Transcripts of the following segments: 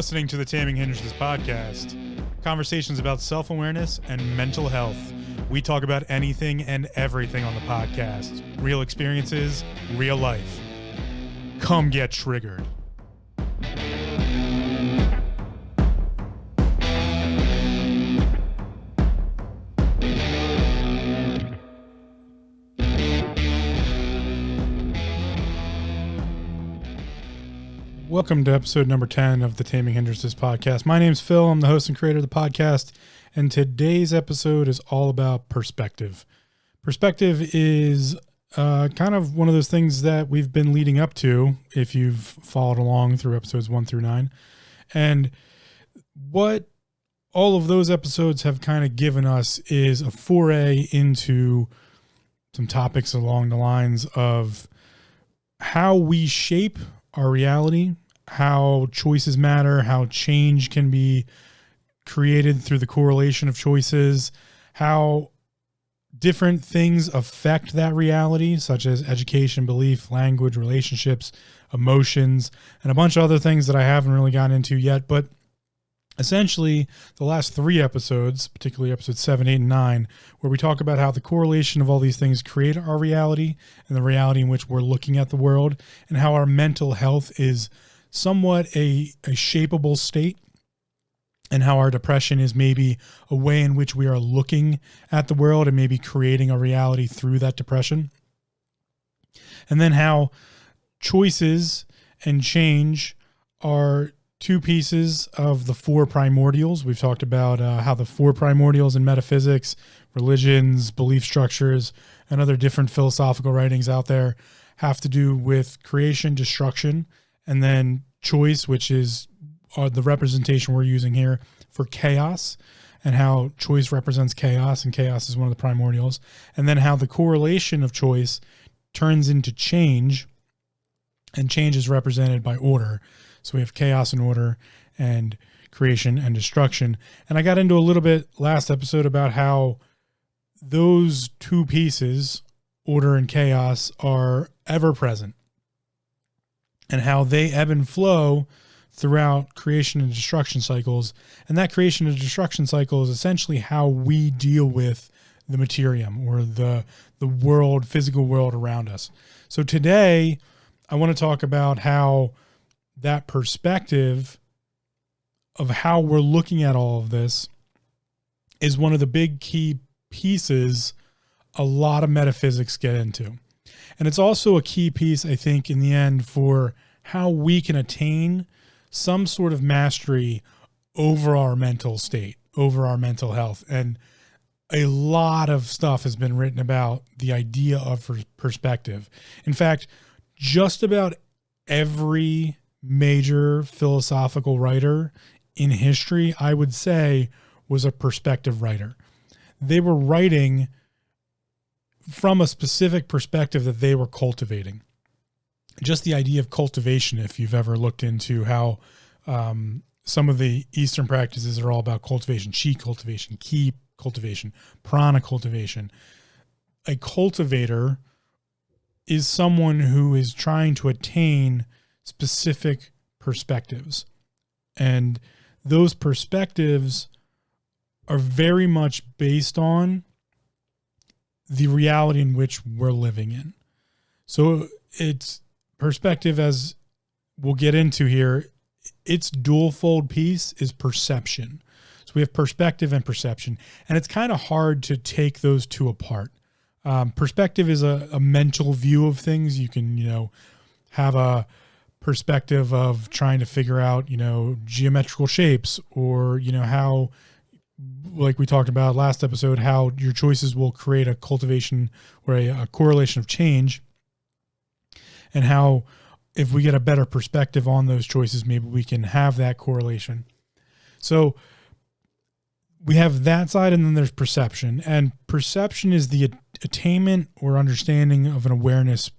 listening to the Taming Hindrances podcast, conversations about self-awareness and mental health. We talk about anything and everything on the podcast. Real experiences, real life. Come get triggered. Welcome to episode number 10 of the Taming Hindrances podcast. My name's Phil. I'm the host and creator of the podcast, and today's episode is all about perspective. Perspective is kind of one of those things that we've been leading up to, if you've followed along through episodes 1 through 9. And what all of those episodes have kind of given us is a foray into some topics along the lines of how we shape our reality, how choices matter, how change can be created through the correlation of choices, how different things affect that reality, such as education, belief, language, relationships, emotions, and a bunch of other things that I haven't really gotten into yet. But essentially, the last 3 episodes, particularly episodes 7, 8, and 9, where we talk about how the correlation of all these things create our reality and the reality in which we're looking at the world, and how our mental health is somewhat a shapeable state, and how our depression is maybe a way in which we are looking at the world and maybe creating a reality through that depression. And then how choices and change are 2 pieces of the 4 primordials. We've talked about how the 4 primordials in metaphysics, religions, belief structures, and other different philosophical writings out there have to do with creation, destruction, and then choice, which is the representation we're using here for chaos, and how choice represents chaos, and chaos is one of the primordials, and then how the correlation of choice turns into change, and change is represented by order. So we have chaos and order, and creation and destruction. And I got into a little bit last episode about how those 2 pieces, order and chaos, are ever present, and how they ebb and flow throughout creation and destruction cycles. And that creation and destruction cycle is essentially how we deal with the materium, or the world, physical world around us. So today I want to talk about how that perspective of how we're looking at all of this is one of the big key pieces a lot of metaphysics get into. And it's also a key piece, I think, in the end, for how we can attain some sort of mastery over our mental state, over our mental health. And a lot of stuff has been written about the idea of perspective. In fact, just about every major philosophical writer in history, I would say, was a perspective writer. They were writing from a specific perspective that they were cultivating. Just the idea of cultivation, if you've ever looked into how some of the Eastern practices are all about cultivation, chi cultivation, ki cultivation, prana cultivation. A cultivator is someone who is trying to attain specific perspectives. And those perspectives are very much based on the reality in which we're living in. So it's perspective, as we'll get into here, its dual-fold piece is perception. So we have perspective and perception, and it's kind of hard to take those 2 apart. Perspective is a mental view of things. You can, have a perspective of trying to figure out, geometrical shapes, or, how, like we talked about last episode, how your choices will create a cultivation or a correlation of change, and how if we get a better perspective on those choices, maybe we can have that correlation. So we have that side, and then there's perception. And perception is the attainment or understanding of an awareness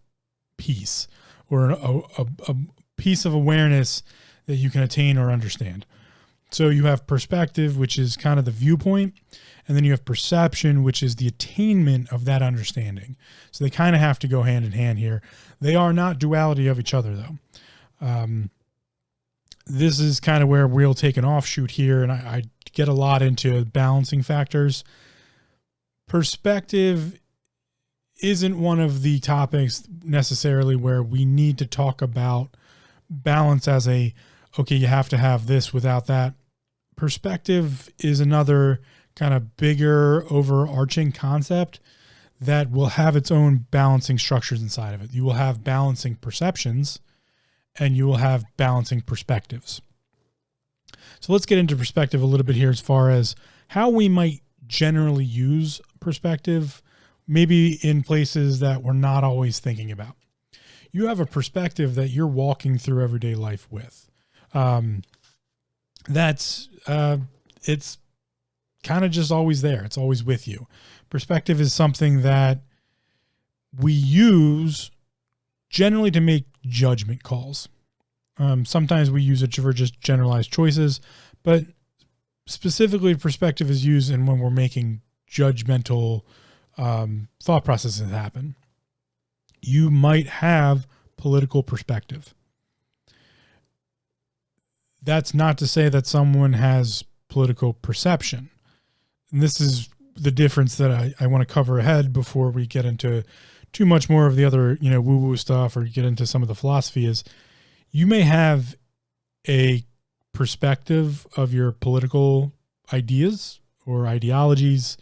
piece, or a piece of awareness that you can attain or understand. So you have perspective, which is kind of the viewpoint, and then you have perception, which is the attainment of that understanding. So they kind of have to go hand in hand here. They are not duality of each other, though. this is kind of where we'll take an offshoot here, and I get a lot into balancing factors. Perspective isn't one of the topics necessarily where we need to talk about balance as okay, you have to have this without that. Perspective is another kind of bigger overarching concept that will have its own balancing structures inside of it. You will have balancing perceptions and you will have balancing perspectives. So let's get into perspective a little bit here as far as how we might generally use perspective, maybe in places that we're not always thinking about. You have a perspective that you're walking through everyday life with. It's kind of just always there. It's always with you. Perspective is something that we use generally to make judgment calls. Sometimes we use it for just generalized choices, but specifically perspective is used in when we're making judgmental thought processes happen. You might have political perspective. That's not to say that someone has political perception. And this is the difference that I want to cover ahead before we get into too much more of the other, woo-woo stuff or get into some of the philosophy. Is you may have a perspective of your political ideas or ideologies.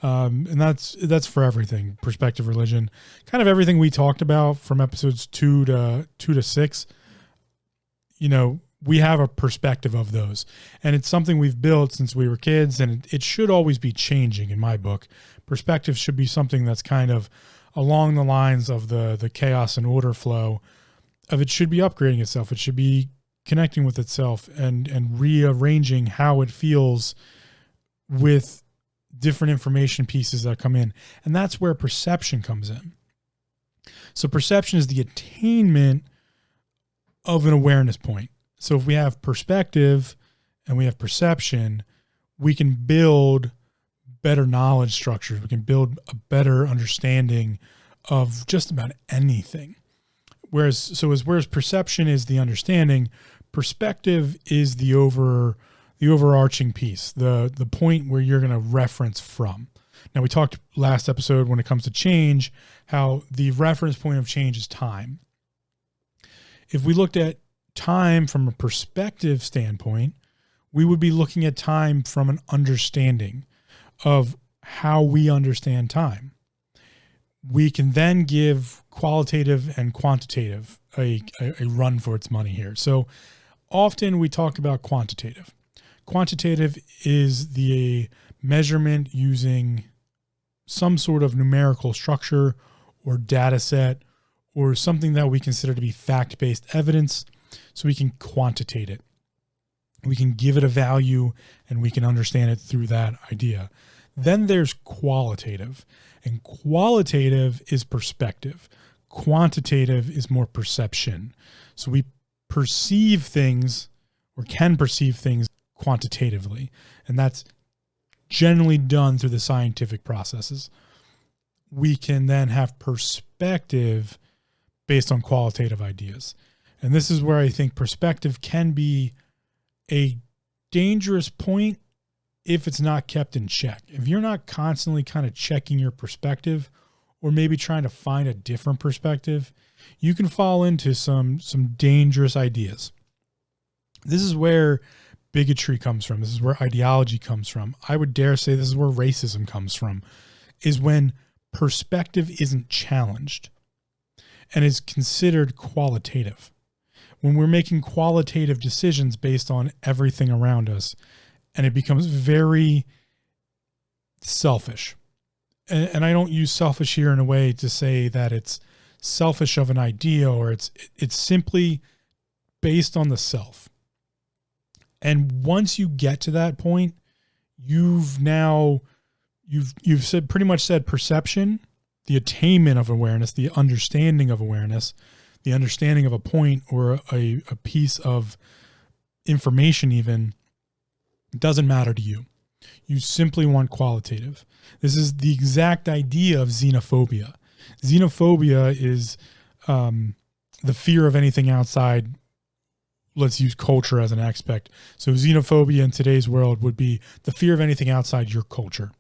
And that's for everything. Perspective, religion, kind of everything we talked about from episodes 2 to 6, we have a perspective of those, and it's something we've built since we were kids, and it should always be changing in my book. Perspective should be something that's kind of along the lines of the chaos and order flow of it should be upgrading itself. It should be connecting with itself and rearranging how it feels with different information pieces that come in. And that's where perception comes in. So perception is the attainment of an awareness point. So if we have perspective and we have perception, we can build better knowledge structures. We can build a better understanding of just about anything. Whereas perception is the understanding, perspective is the overarching piece, the point where you're going to reference from. Now, we talked last episode when it comes to change, how the reference point of change is time. If we looked at time from a perspective standpoint, we would be looking at time from an understanding of how we understand time. We can then give qualitative and quantitative a run for its money here. So often we talk about quantitative. Quantitative is the measurement using some sort of numerical structure or data set or something that we consider to be fact-based evidence, so we can quantitate it. We can give it a value and we can understand it through that idea. Then there's qualitative, and qualitative is perspective. Quantitative is more perception. So we perceive things or can perceive things quantitatively, and that's generally done through the scientific processes. We can then have perspective based on qualitative ideas. And this is where I think perspective can be a dangerous point if it's not kept in check. If you're not constantly kind of checking your perspective or maybe trying to find a different perspective, you can fall into some dangerous ideas. This is where bigotry comes from. This is where ideology comes from. I would dare say this is where racism comes from, is when perspective isn't challenged and is considered qualitative. When we're making qualitative decisions based on everything around us, and it becomes very selfish. And I don't use selfish here in a way to say that it's selfish of an idea, or it's simply based on the self. And once you get to that point, you've said pretty much said perception, the attainment of awareness, the understanding of awareness, the understanding of a point or a piece of information even, doesn't matter to you. You simply want qualitative. This is the exact idea of xenophobia. Xenophobia is the fear of anything outside let's use culture as an aspect. So xenophobia in today's world would be the fear of anything outside your culture.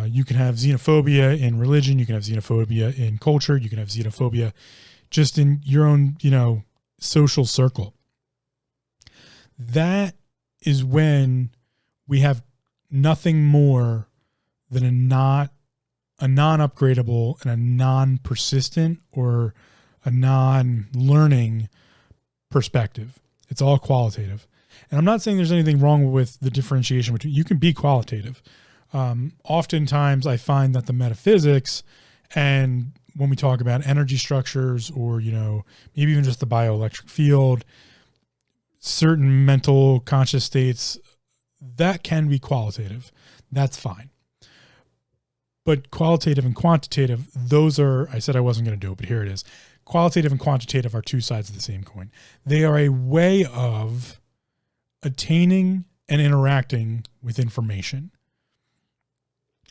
You can have xenophobia in religion. You can have xenophobia in culture. You can have xenophobia just in your own, social circle. That is when we have nothing more than a non-upgradable and a non-persistent or a non-learning perspective. It's all qualitative. And I'm not saying there's anything wrong with the differentiation between, you can be qualitative. Oftentimes I find that the metaphysics, and when we talk about energy structures or, maybe even just the bioelectric field, certain mental conscious states, that can be qualitative. That's fine. But qualitative and quantitative, those are, I said I wasn't going to do it, but here it is. Qualitative and quantitative are two sides of the same coin. They are a way of attaining and interacting with information.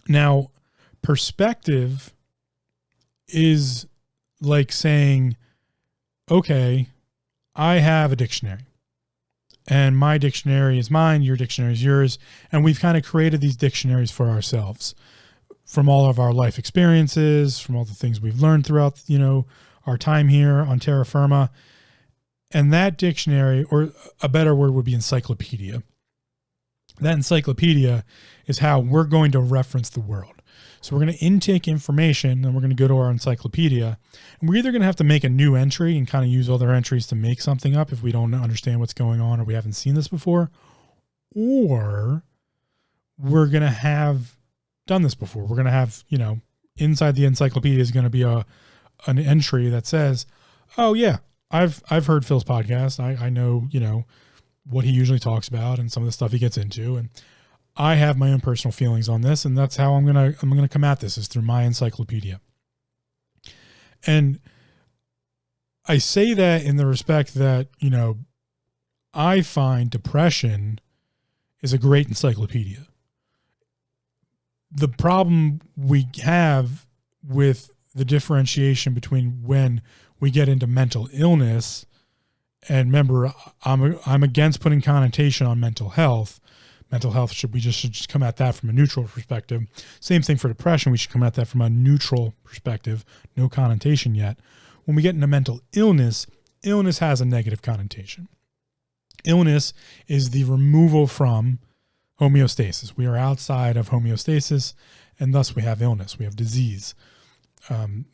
Now, perspective is like saying, okay, I have a dictionary and my dictionary is mine, your dictionary is yours. And we've kind of created these dictionaries for ourselves from all of our life experiences, from all the things we've learned throughout, our time here on terra firma. And that dictionary, or a better word would be encyclopedia. That encyclopedia is how we're going to reference the world. So we're going to intake information and we're going to go to our encyclopedia, and we're either going to have to make a new entry and kind of use other entries to make something up if we don't understand what's going on or we haven't seen this before, or we're going to have done this before. We're going to have, inside the encyclopedia is going to be an entry that says, oh yeah, I've heard Phil's podcast. I know, what he usually talks about and some of the stuff he gets into. And I have my own personal feelings on this. And that's how I'm going to come at this, is through my encyclopedia. And I say that in the respect that, I find depression is a great encyclopedia. The problem we have with the differentiation between when we get into mental illness, and remember, I'm against putting connotation on mental health. Mental health should just come at that from a neutral perspective. Same thing for depression. We should come at that from a neutral perspective, no connotation yet. When we get into mental illness, illness has a negative connotation. Illness is the removal from homeostasis. We are outside of homeostasis, and thus we have illness. We have disease.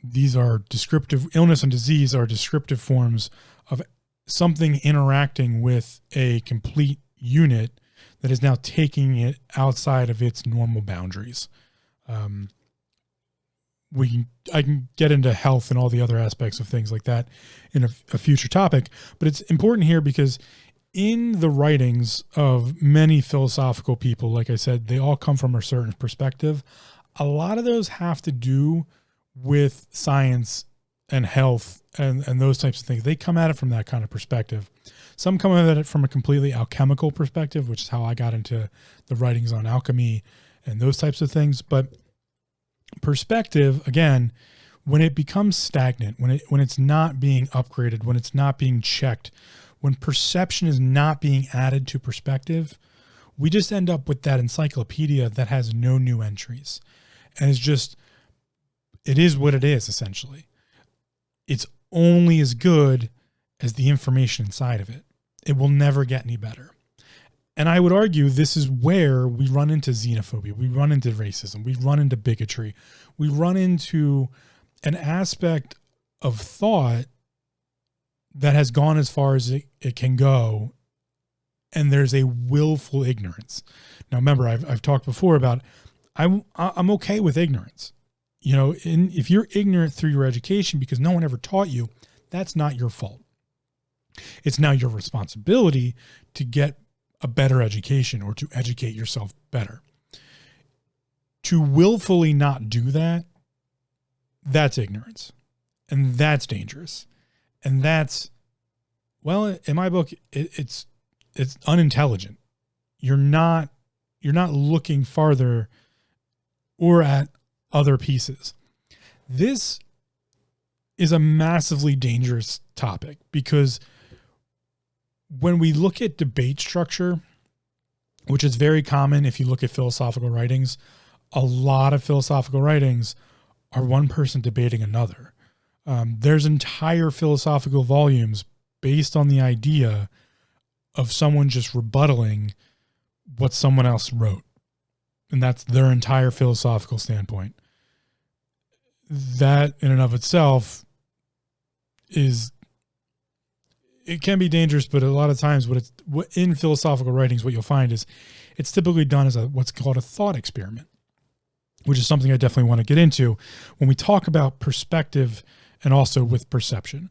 These are descriptive, illness and disease are descriptive forms of something interacting with a complete unit that is now taking it outside of its normal boundaries. I can get into health and all the other aspects of things like that in a future topic, but it's important here because in the writings of many philosophical people, like I said, they all come from a certain perspective. A lot of those have to do with science and health and those types of things. They come at it from that kind of perspective. Some come at it from a completely alchemical perspective, which is how I got into the writings on alchemy and those types of things. But perspective, again, when it becomes stagnant, when it's not being upgraded, when it's not being checked, when perception is not being added to perspective, we just end up with that encyclopedia that has no new entries. And it is what it is, essentially. It's only as good as the information inside of it. It will never get any better. And I would argue this is where we run into xenophobia. We run into racism. We run into bigotry. We run into an aspect of thought that has gone as far as it can go. And there's a willful ignorance. Now, remember, I've talked before about I'm okay with ignorance. If you're ignorant through your education because no one ever taught you, that's not your fault. It's now your responsibility to get a better education or to educate yourself better. To willfully not do that, that's ignorance. And that's dangerous. And that's, well, in my book, it's unintelligent. You're not looking farther or at other pieces. This is a massively dangerous topic because when we look at debate structure, which is very common if you look at philosophical writings, a lot of philosophical writings are one person debating another. There's entire philosophical volumes based on the idea of someone just rebuttaling what someone else wrote. And that's their entire philosophical standpoint. That in and of itself it can be dangerous, but a lot of times in philosophical writings, what you'll find is it's typically done as what's called a thought experiment, which is something I definitely want to get into when we talk about perspective and also with perception.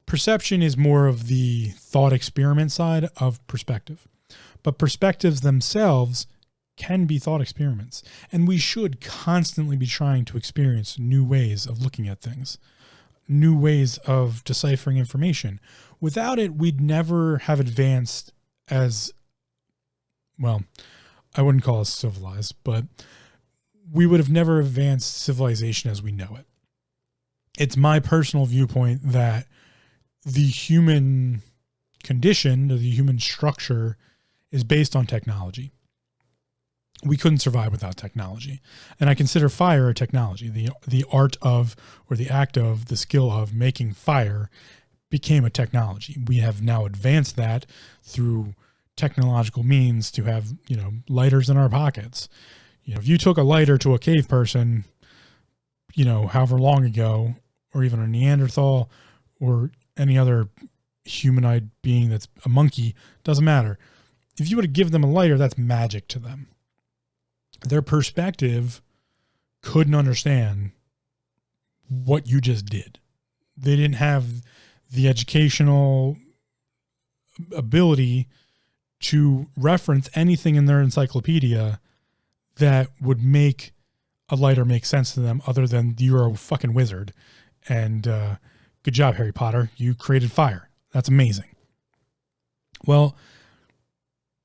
Perception is more of the thought experiment side of perspective, but perspectives themselves can be thought experiments, and we should constantly be trying to experience new ways of looking at things, new ways of deciphering information. Without it, we'd never have advanced as, well, I wouldn't call us civilized, but we would have never advanced civilization as we know it. It's my personal viewpoint that the human condition, or the human structure, is based on technology. We couldn't survive without technology. And I consider fire a technology. The art of, or the act of, the skill of making fire became a technology. We have now advanced that through technological means to have, lighters in our pockets. If you took a lighter to a cave person, however long ago, or even a Neanderthal or any other humanoid being that's a monkey, doesn't matter. If you were to give them a lighter, that's magic to them. Their perspective couldn't understand what you just did. They didn't have the educational ability to reference anything in their encyclopedia that would make a lighter make sense to them other than you're a fucking wizard. And good job, Harry Potter. You created fire. That's amazing. Well,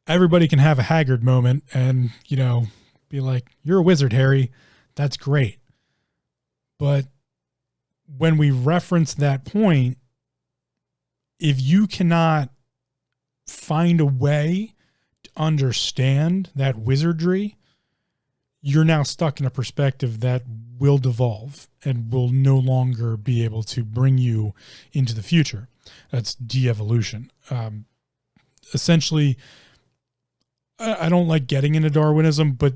everybody can have a haggard moment and, be like, you're a wizard, Harry. That's great. But when we reference that point, if you cannot find a way to understand that wizardry, you're now stuck in a perspective that will devolve and will no longer be able to bring you into the future. That's de-evolution. Essentially, I don't like getting into Darwinism, but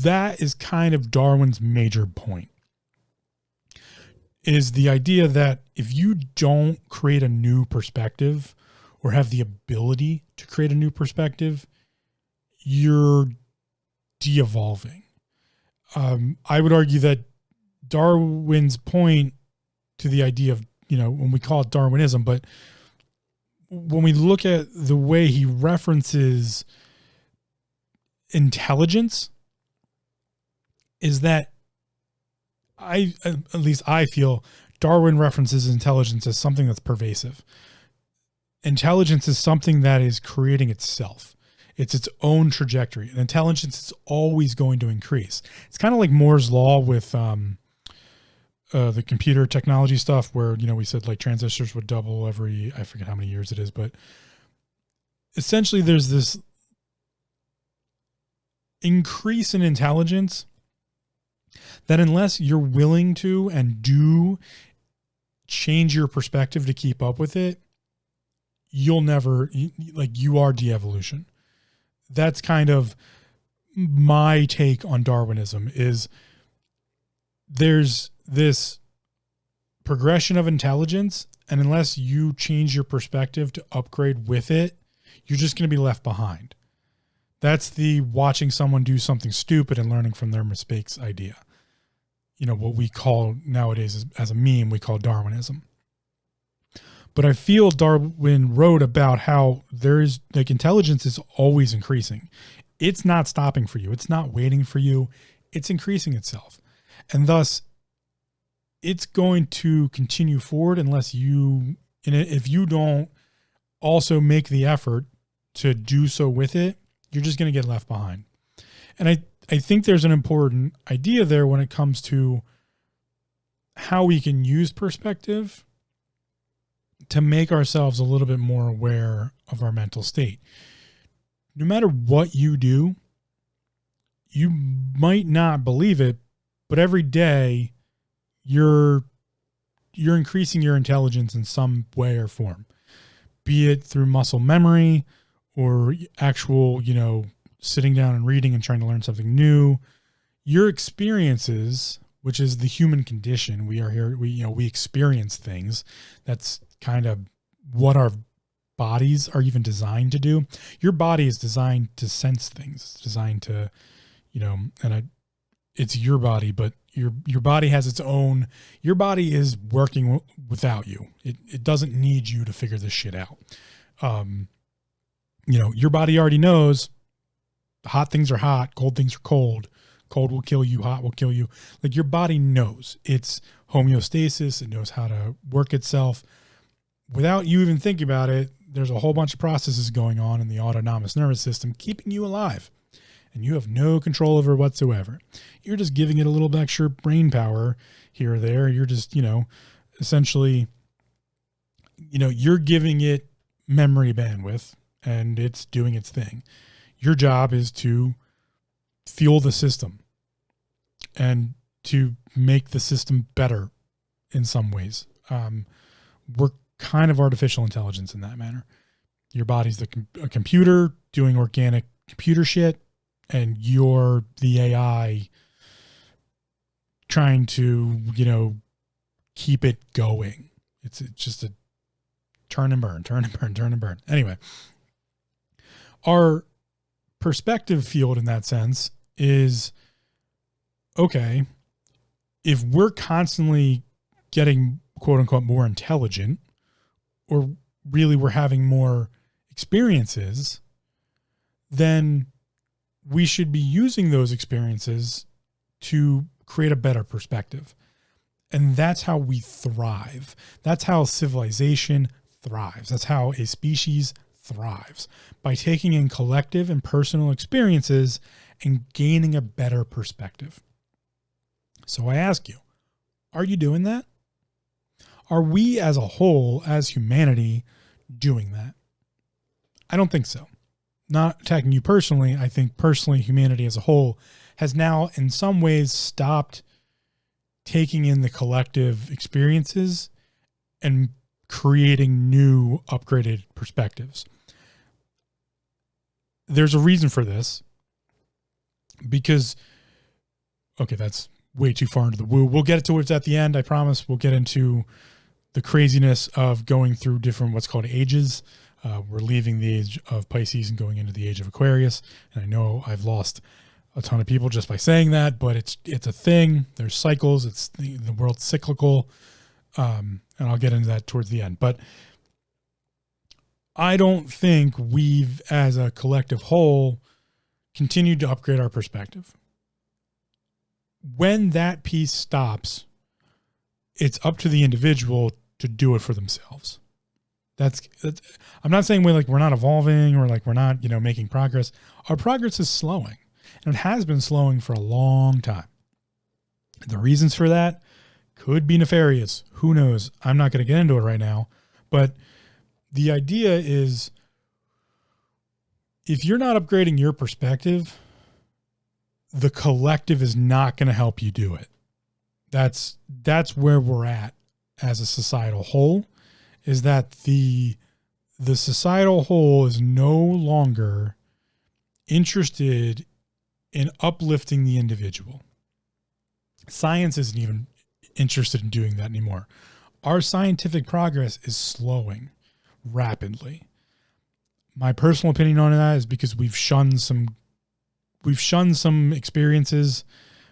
that is kind of Darwin's major point, is the idea that if you don't create a new perspective or have the ability to create a new perspective, you're de-evolving. I would argue that Darwin's point to the idea of, when we call it Darwinism, but when we look at the way he references intelligence, is that at least I feel Darwin references intelligence as something that's pervasive. Intelligence is something that is creating itself. It's its own trajectory. And intelligence is always going to increase. It's kind of like Moore's law with the computer technology stuff where, we said like transistors would double every, I forget how many years it is, but essentially there's this increase in intelligence that unless you're willing to and do change your perspective to keep up with it, you'll never, you are de-evolution. That's kind of my take on Darwinism, is there's this progression of intelligence, and unless you change your perspective to upgrade with it, you're just going to be left behind. That's the watching someone do something stupid and learning from their mistakes idea. What we call nowadays as a meme, we call Darwinism. But I feel Darwin wrote about how there is intelligence is always increasing. It's not stopping for you. It's not waiting for you. It's increasing itself. And thus it's going to continue forward unless if you don't also make the effort to do so with it, you're just going to get left behind. And I think there's an important idea there when it comes to how we can use perspective. to make ourselves a little bit more aware of our mental state. No matter what you do, you might not believe it, but every day you're increasing your intelligence in some way or form, be it through muscle memory or actual, sitting down and reading and trying to learn something new. Your experiences, which is the human condition, we are here, we experience things. That's kind of what our bodies are even designed to do. Your body is designed to sense things. It's designed to, it's your body, but your body has its own, your body is working without you. It doesn't need you to figure this shit out. Your body already knows hot things are hot, cold things are cold. Cold will kill you, hot will kill you. Like, your body knows. It's homeostasis. It knows how to work itself. Without you even thinking about it, there's a whole bunch of processes going on in the autonomous nervous system keeping you alive. And you have no control over it whatsoever. You're just giving it a little bit extra brain power here or there. You're just, essentially, you're giving it memory bandwidth and it's doing its thing. Your job is to fuel the system and to make the system better in some ways. We're kind of artificial intelligence in that manner. Your body's a computer doing organic computer shit, and you're the AI trying to, keep it going. It's just a turn and burn. Anyway, our perspective field in that sense is, okay, if we're constantly getting quote unquote more intelligent, or really we're having more experiences, then we should be using those experiences to create a better perspective. And that's how we thrive. That's how civilization thrives. That's how a species thrives, by taking in collective and personal experiences and gaining a better perspective. So I ask you, are you doing that? Are we as a whole, as humanity, doing that? I don't think so. Not attacking you personally. I think personally, humanity as a whole has now in some ways stopped taking in the collective experiences and creating new upgraded perspectives. There's a reason for this, because, okay, that's way too far into the woo. We'll get to it at the end. I promise. We'll get into the craziness of going through different, what's called ages. We're leaving the age of Pisces and going into the age of Aquarius. And I know I've lost a ton of people just by saying that, but it's a thing. There's cycles. It's the world's cyclical. And I'll get into that towards the end. But I don't think we've, as a collective whole, continued to upgrade our perspective. When that piece stops, it's up to the individual to do it for themselves. That's I'm not saying we're not evolving or we're not, making progress. Our progress is slowing, and it has been slowing for a long time. The reasons for that could be nefarious. Who knows? I'm not going to get into it right now, but the idea is, if you're not upgrading your perspective, the collective is not going to help you do it. That's where we're at as a societal whole, is that the societal whole is no longer interested in uplifting the individual. Science isn't even interested in doing that anymore. Our scientific progress is slowing rapidly. My personal opinion on that is because we've shunned some experiences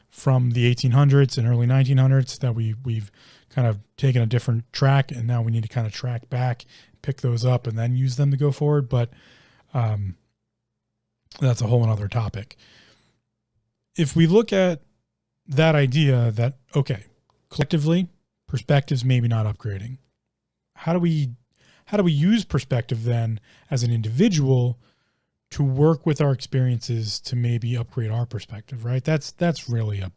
from the 1800s and early 1900s that we've kind of taken a different track, and now we need to kind of track back, pick those up, and then use them to go forward. But that's a whole other topic. If we look at that idea that, okay, collectively, perspective's maybe not upgrading. How do we use perspective then as an individual to work with our experiences to maybe upgrade our perspective, right? That's really a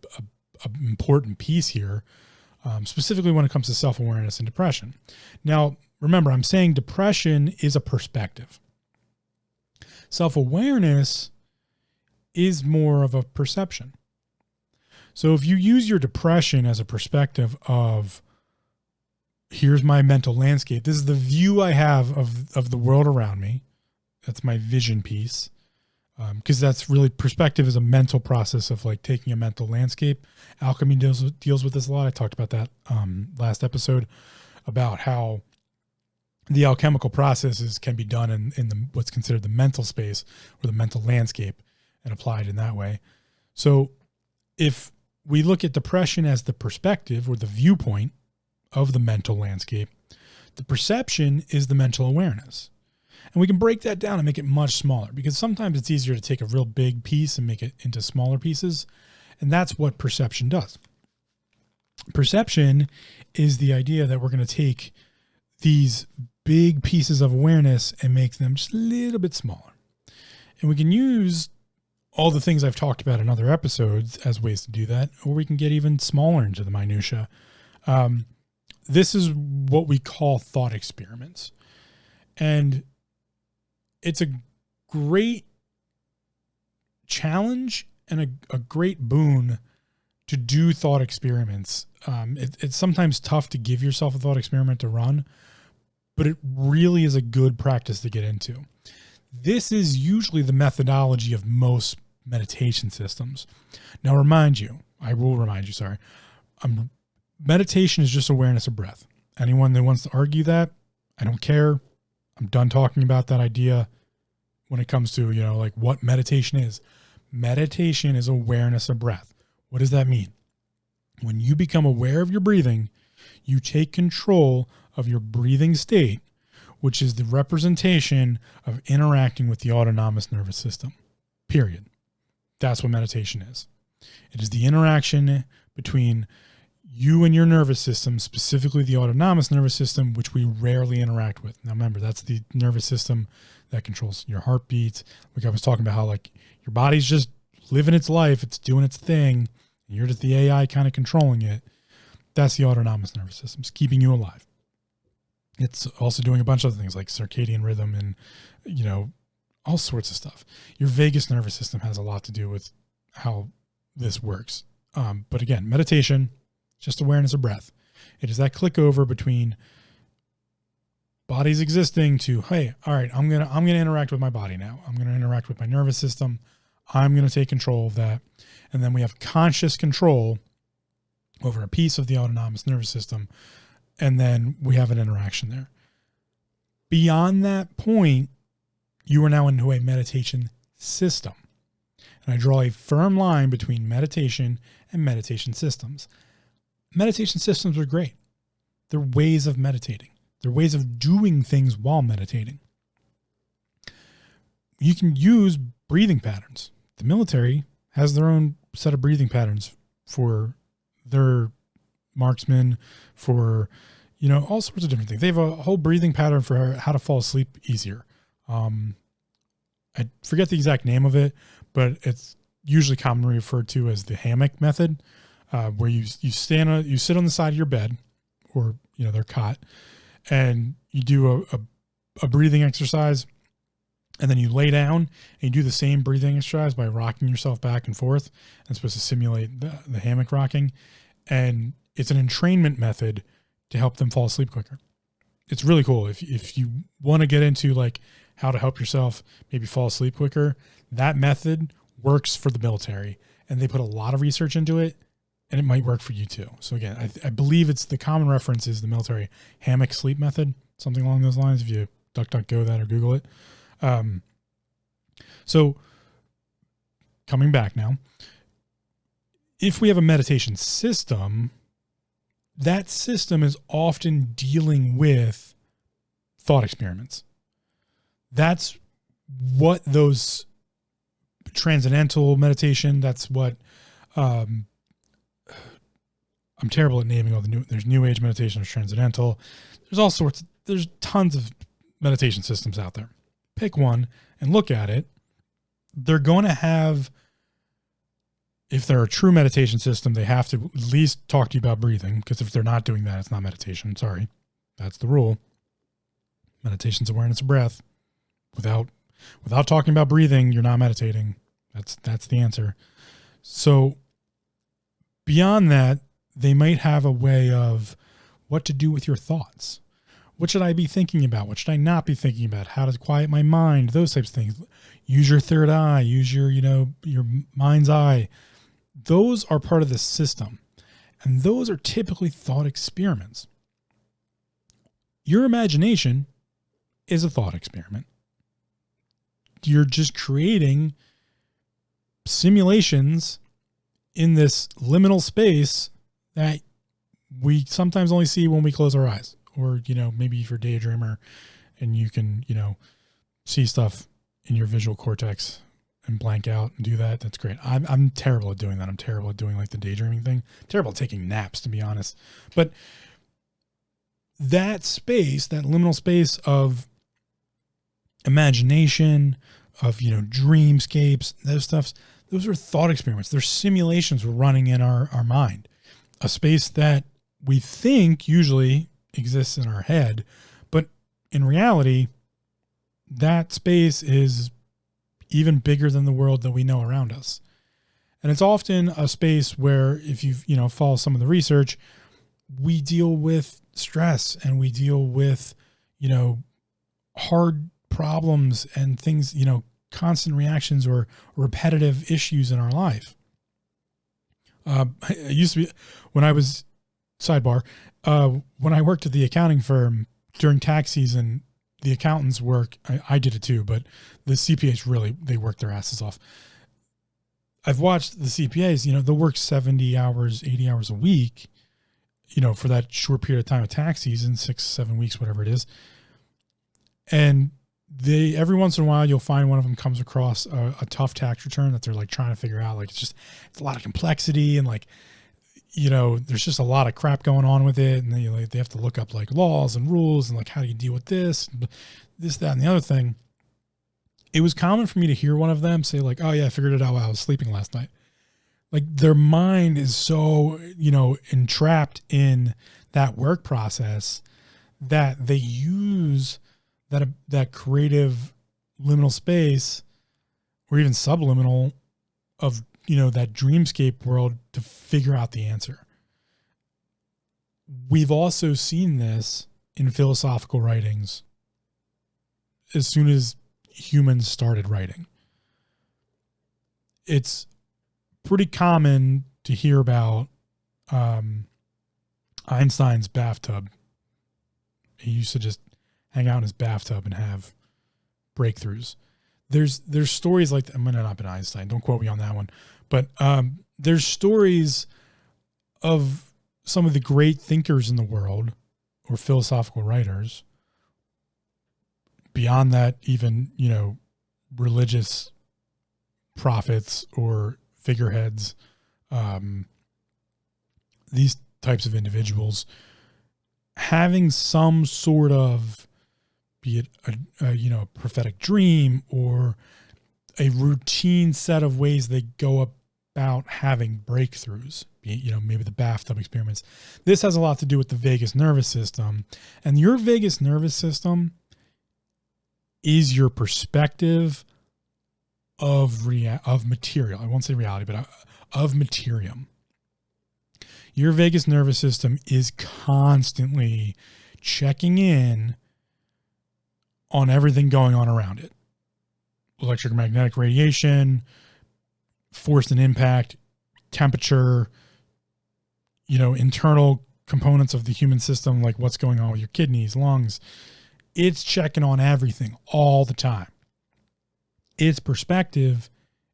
important piece here, specifically when it comes to self-awareness and depression. Now, remember, I'm saying depression is a perspective. Self-awareness is more of a perception. So if you use your depression as a perspective of, here's my mental landscape, this is the view I have of the world around me, that's my vision piece, because that's really, perspective is a mental process of like taking a mental landscape. Alchemy deals with this a lot. I talked about that last episode, about how the alchemical processes can be done in the what's considered the mental space or the mental landscape, and applied in that way. So if we look at depression as the perspective or the viewpoint of the mental landscape, the perception is the mental awareness. And we can break that down and make it much smaller, because sometimes it's easier to take a real big piece and make it into smaller pieces. And that's what perception does. Perception is the idea that we're going to take these big pieces of awareness and make them just a little bit smaller. And we can use all the things I've talked about in other episodes as ways to do that, or we can get even smaller into the minutia. This is what we call thought experiments. And it's a great challenge and a great boon to do thought experiments. It's sometimes tough to give yourself a thought experiment to run, but it really is a good practice to get into. This is usually the methodology of most meditation systems. Now, I will remind you, meditation is just awareness of breath. Anyone that wants to argue that, I don't care. I'm done talking about that idea when it comes to, like what meditation is. Meditation is awareness of breath. What does that mean? When you become aware of your breathing, you take control of your breathing state, which is the representation of interacting with the autonomous nervous system, period. That's what meditation is. It is the interaction between you and your nervous system, specifically the autonomous nervous system, which we rarely interact with. Now, remember, that's the nervous system that controls your heartbeat. Like I was talking about how like your body's just living its life. It's doing its thing. And you're just the AI kind of controlling it. That's the autonomous nervous system. It's keeping you alive. It's also doing a bunch of other things like circadian rhythm and, all sorts of stuff. Your vagus nervous system has a lot to do with how this works. But again, meditation, just awareness of breath. It is that click over between body's existing to, hey, all right, I'm gonna interact with my body now. I'm gonna interact with my nervous system. I'm gonna take control of that. And then we have conscious control over a piece of the autonomous nervous system. And then we have an interaction there. Beyond that point, you are now into a meditation system. And I draw a firm line between meditation and meditation systems. Meditation systems are great. They're ways of meditating. They're ways of doing things while meditating. You can use breathing patterns. The military has their own set of breathing patterns for their marksmen, for, all sorts of different things. They have a whole breathing pattern for how to fall asleep easier. I forget the exact name of it, but it's usually commonly referred to as the Hammock Method, where you sit on the side of your bed or, their cot, and you do a breathing exercise, and then you lay down and you do the same breathing exercise by rocking yourself back and forth. It's supposed to simulate the hammock rocking. And it's an entrainment method to help them fall asleep quicker. It's really cool. If you want to get into like how to help yourself maybe fall asleep quicker, that method works for the military, and they put a lot of research into it, and it might work for you too. So again, I believe it's the common reference is the military hammock sleep method, something along those lines. If you DuckDuckGo that or Google it. So coming back now, if we have a meditation system, that system is often dealing with thought experiments. That's what those transcendental meditation, that's what, I'm terrible at naming all there's new age meditation, there's transcendental. There's tons of meditation systems out there. Pick one and look at it. They're going to have, if they're a true meditation system, they have to at least talk to you about breathing, because if they're not doing that, it's not meditation. Sorry. That's the rule. Meditation's awareness of breath. Without talking about breathing, you're not meditating. That's the answer. So beyond that, they might have a way of what to do with your thoughts. What should I be thinking about? What should I not be thinking about? How to quiet my mind? Those types of things. Use your third eye. Use your mind's eye. Those are part of the system. And those are typically thought experiments. Your imagination is a thought experiment. You're just creating simulations in this liminal space that we sometimes only see when we close our eyes. Or, maybe if you're a daydreamer and you can, see stuff in your visual cortex and blank out and do that. That's great. I'm terrible at doing that. I'm terrible at doing like the daydreaming thing. Terrible at taking naps, to be honest. But that space, that liminal space of imagination, of, dreamscapes, those are thought experiments. They're simulations running in our mind. A space that we think usually exists in our head, but in reality, that space is even bigger than the world that we know around us. And it's often a space where, if you follow some of the research, we deal with stress and we deal with, hard problems and things, constant reactions or repetitive issues in our life. I used to be, when I was, sidebar, when I worked at the accounting firm during tax season, the accountants work, I did it too, but the CPAs really, they work their asses off. I've watched the CPAs, they'll work 70 hours, 80 hours a week, for that short period of time of tax season, 6-7 weeks, whatever it is. And every once in a while, you'll find one of them comes across a tough tax return that they're like trying to figure out. Like, it's a lot of complexity and like, there's just a lot of crap going on with it. And they have to look up like laws and rules and like, how do you deal with this, that, and the other thing. It was common for me to hear one of them say like, oh yeah, I figured it out while I was sleeping last night. Like, their mind is so, entrapped in that work process that they use that creative liminal space or even subliminal of, that dreamscape world to figure out the answer. We've also seen this in philosophical writings as soon as humans started writing. It's pretty common to hear about Einstein's bathtub. He used to just hang out in his bathtub and have breakthroughs. There's stories like that. It might not have been Einstein. Don't quote me on that one. But there's stories of some of the great thinkers in the world or philosophical writers. Beyond that, even, religious prophets or figureheads, these types of individuals having some sort of, be it a prophetic dream or a routine set of ways they go about having breakthroughs, maybe the bathtub experiments. This has a lot to do with the vagus nervous system, and your vagus nervous system is your perspective of material. I won't say reality, but of materium. Your vagus nervous system is constantly checking in on everything going on around it. Electromagnetic radiation, force and impact, temperature, internal components of the human system, like what's going on with your kidneys, lungs. It's checking on everything all the time. Its perspective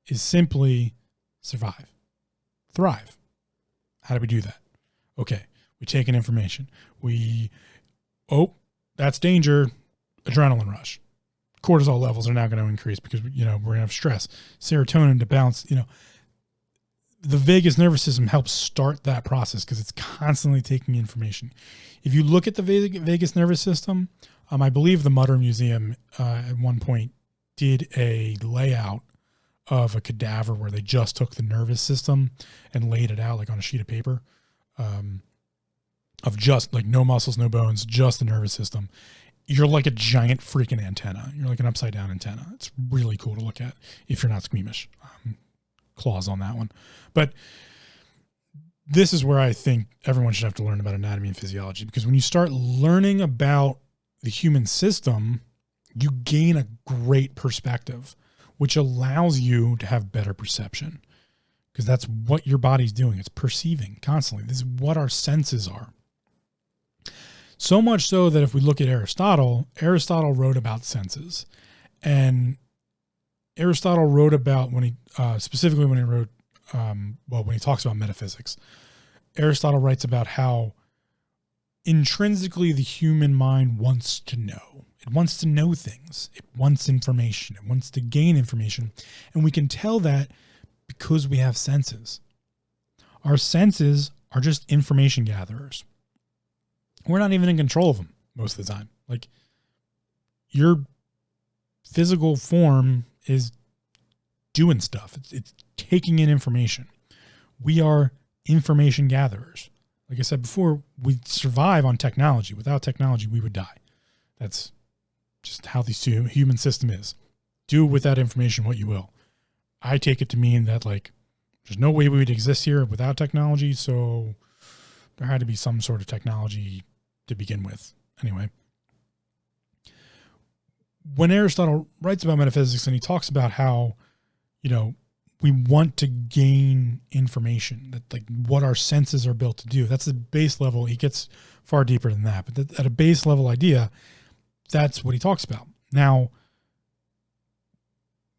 is simply survive, thrive. How do we do that? Okay, we take in information. That's danger, adrenaline rush. Cortisol levels are now going to increase because, we're going to have stress. Serotonin to balance, the vagus nervous system helps start that process because it's constantly taking information. If you look at the vagus nervous system, I believe the Mutter Museum at one point did a layout of a cadaver where they just took the nervous system and laid it out like on a sheet of paper, of just like no muscles, no bones, just the nervous system. you're like a giant freaking antenna. You're like an upside down antenna. It's really cool to look at if you're not squeamish. Claws on that one. But this is where I think everyone should have to learn about anatomy and physiology, because when you start learning about the human system, you gain a great perspective, which allows you to have better perception, because that's what your body's doing. It's perceiving constantly. This is what our senses are. So much so that if we look at Aristotle wrote about senses, and Aristotle wrote about when he talks about metaphysics, Aristotle writes about how intrinsically the human mind wants to know. It wants to know things. It wants information. It wants to gain information. And we can tell that because we have senses. Our senses are just information gatherers. We're not even in control of them most of the time. Like, your physical form is doing stuff. It's taking in information. We are information gatherers. Like I said before, we survive on technology. Without technology, we would die. That's just how the human system is. Do with that information what you will. I take it to mean that, like, there's no way we would exist here without technology, so there had to be some sort of technology to begin with. Anyway, when Aristotle writes about metaphysics and he talks about how, we want to gain information, that like what our senses are built to do. That's the base level. He gets far deeper than that, but at a base level idea, that's what he talks about. Now,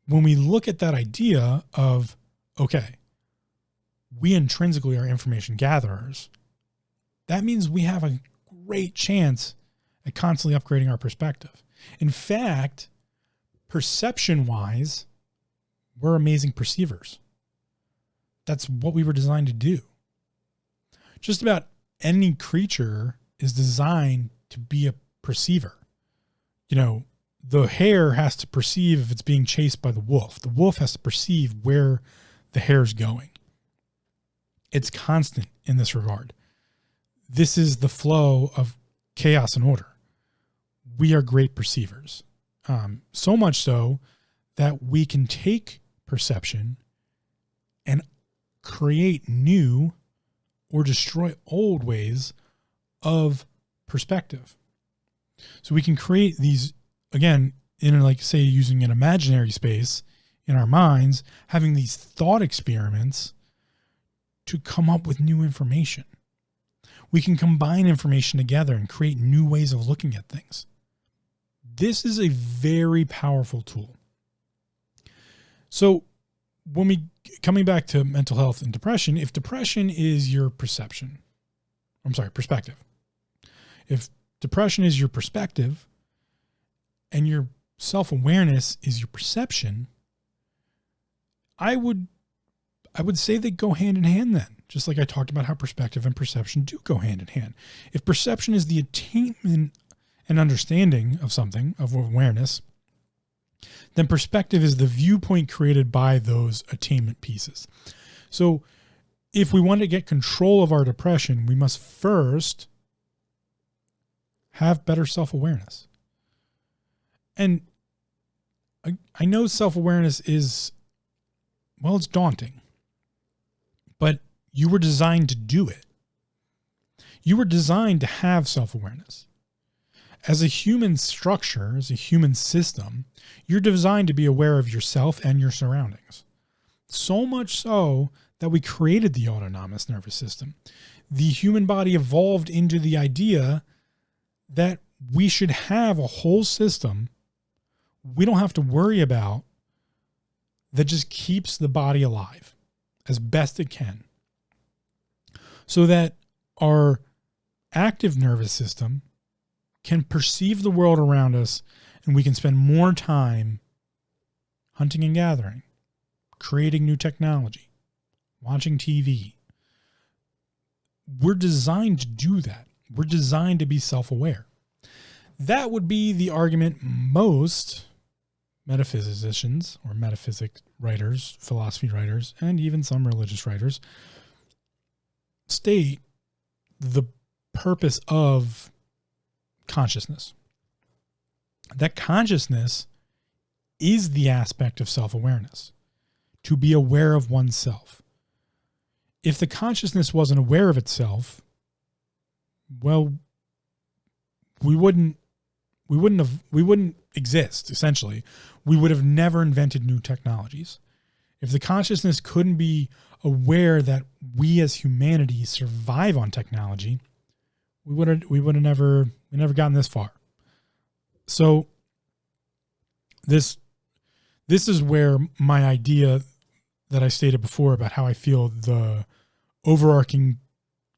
when we look at that idea of, okay, we intrinsically are information gatherers, that means we have a great chance at constantly upgrading our perspective. In fact, perception-wise, we're amazing perceivers. That's what we were designed to do. Just about any creature is designed to be a perceiver. The hare has to perceive if it's being chased by the wolf. The wolf has to perceive where the hare's going. It's constant in this regard. This is the flow of chaos and order. We are great perceivers. So much so that we can take perception and create new or destroy old ways of perspective. So we can create these, again, using an imaginary space in our minds, having these thought experiments to come up with new information. We can combine information together and create new ways of looking at things. This is a very powerful tool. So coming back to mental health and depression, if depression is your perspective. If depression is your perspective and your self-awareness is your perception, I would say they go hand in hand then. Just like I talked about how perspective and perception do go hand in hand. If perception is the attainment and understanding of something, of awareness, then perspective is the viewpoint created by those attainment pieces. So if we want to get control of our depression, we must first have better self-awareness. And I know self-awareness is, it's daunting, but you were designed to do it. You were designed to have self-awareness. As a human structure, as a human system, you're designed to be aware of yourself and your surroundings. So much so that we created the autonomous nervous system. The human body evolved into the idea that we should have a whole system we don't have to worry about that just keeps the body alive as best it can, so that our active nervous system can perceive the world around us, and we can spend more time hunting and gathering, creating new technology, watching TV. We're designed to do that. We're designed to be self-aware. That would be the argument most metaphysicians or metaphysics writers, philosophy writers, and even some religious writers state the purpose of consciousness. that consciousness is the aspect of self-awareness, to be aware of oneself. If the consciousness wasn't aware of itself, well, we wouldn't exist, essentially. We would have never invented new technologies. If the consciousness couldn't be aware that we as humanity survive on technology, we would have never gotten this far. So this is where my idea that I stated before about how I feel the overarching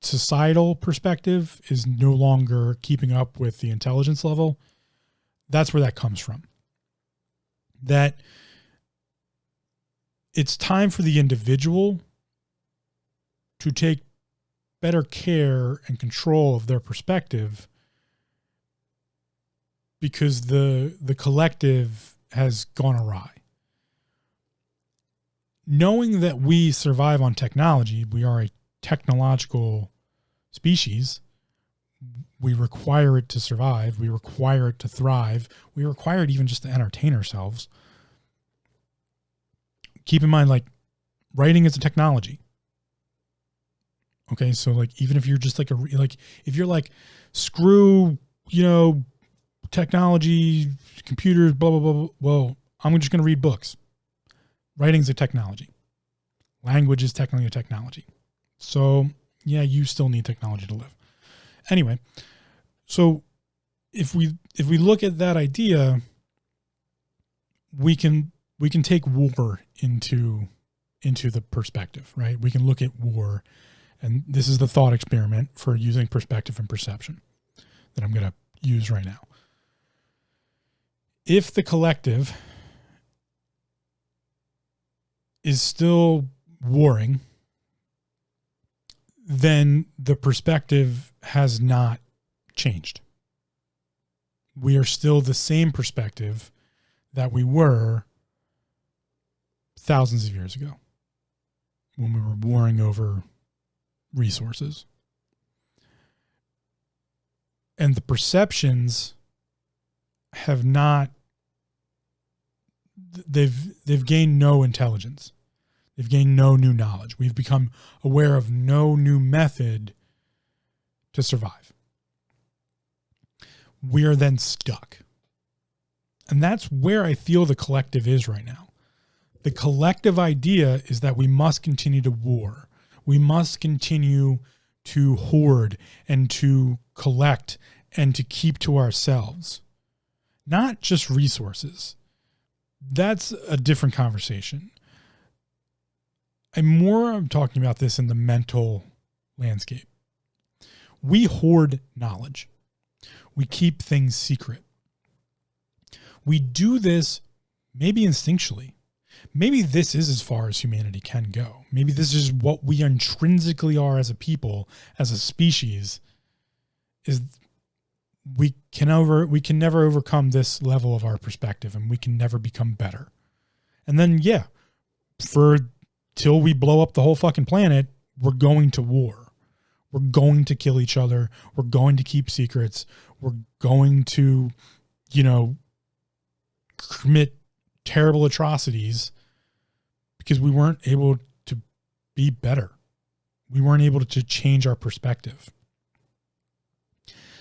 societal perspective is no longer keeping up with the intelligence level. That's where that comes from. That it's time for the individual to take better care and control of their perspective, because the collective has gone awry. Knowing that we survive on technology, we are a technological species. We require it to survive. We require it to thrive. We require it even just to entertain ourselves. Keep in mind, like, writing is a technology. Okay, so like, even if you're just like if you're like, screw, technology, computers, blah, blah, blah, blah, well, I'm just going to read books. Writing's a technology. Language is technically a technology. So yeah, you still need technology to live. Anyway, so if we look at that idea, we can take war into the perspective, right? We can look at war, and this is the thought experiment for using perspective and perception that I'm going to use right now. If the collective is still warring, then the perspective has not changed. We are still the same perspective that we were thousands of years ago when we were warring over resources. And the perceptions have not, they've gained no intelligence. They've gained no new knowledge. We've become aware of no new method to survive. We are then stuck. And that's where I feel the collective is right now. The collective idea is that we must continue to war. We must continue to hoard and to collect and to keep to ourselves. Not just resources. That's a different conversation. I'm talking about this in the mental landscape. We hoard knowledge. We keep things secret. We do this maybe instinctually. Maybe this is as far as humanity can go. Maybe this is what we intrinsically are as a people, as a species, is we can never overcome this level of our perspective, and we can never become better. And then, yeah, till we blow up the whole fucking planet, we're going to war. We're going to kill each other. We're going to keep secrets. We're going to, commit terrible atrocities because we weren't able to be better. We weren't able to change our perspective.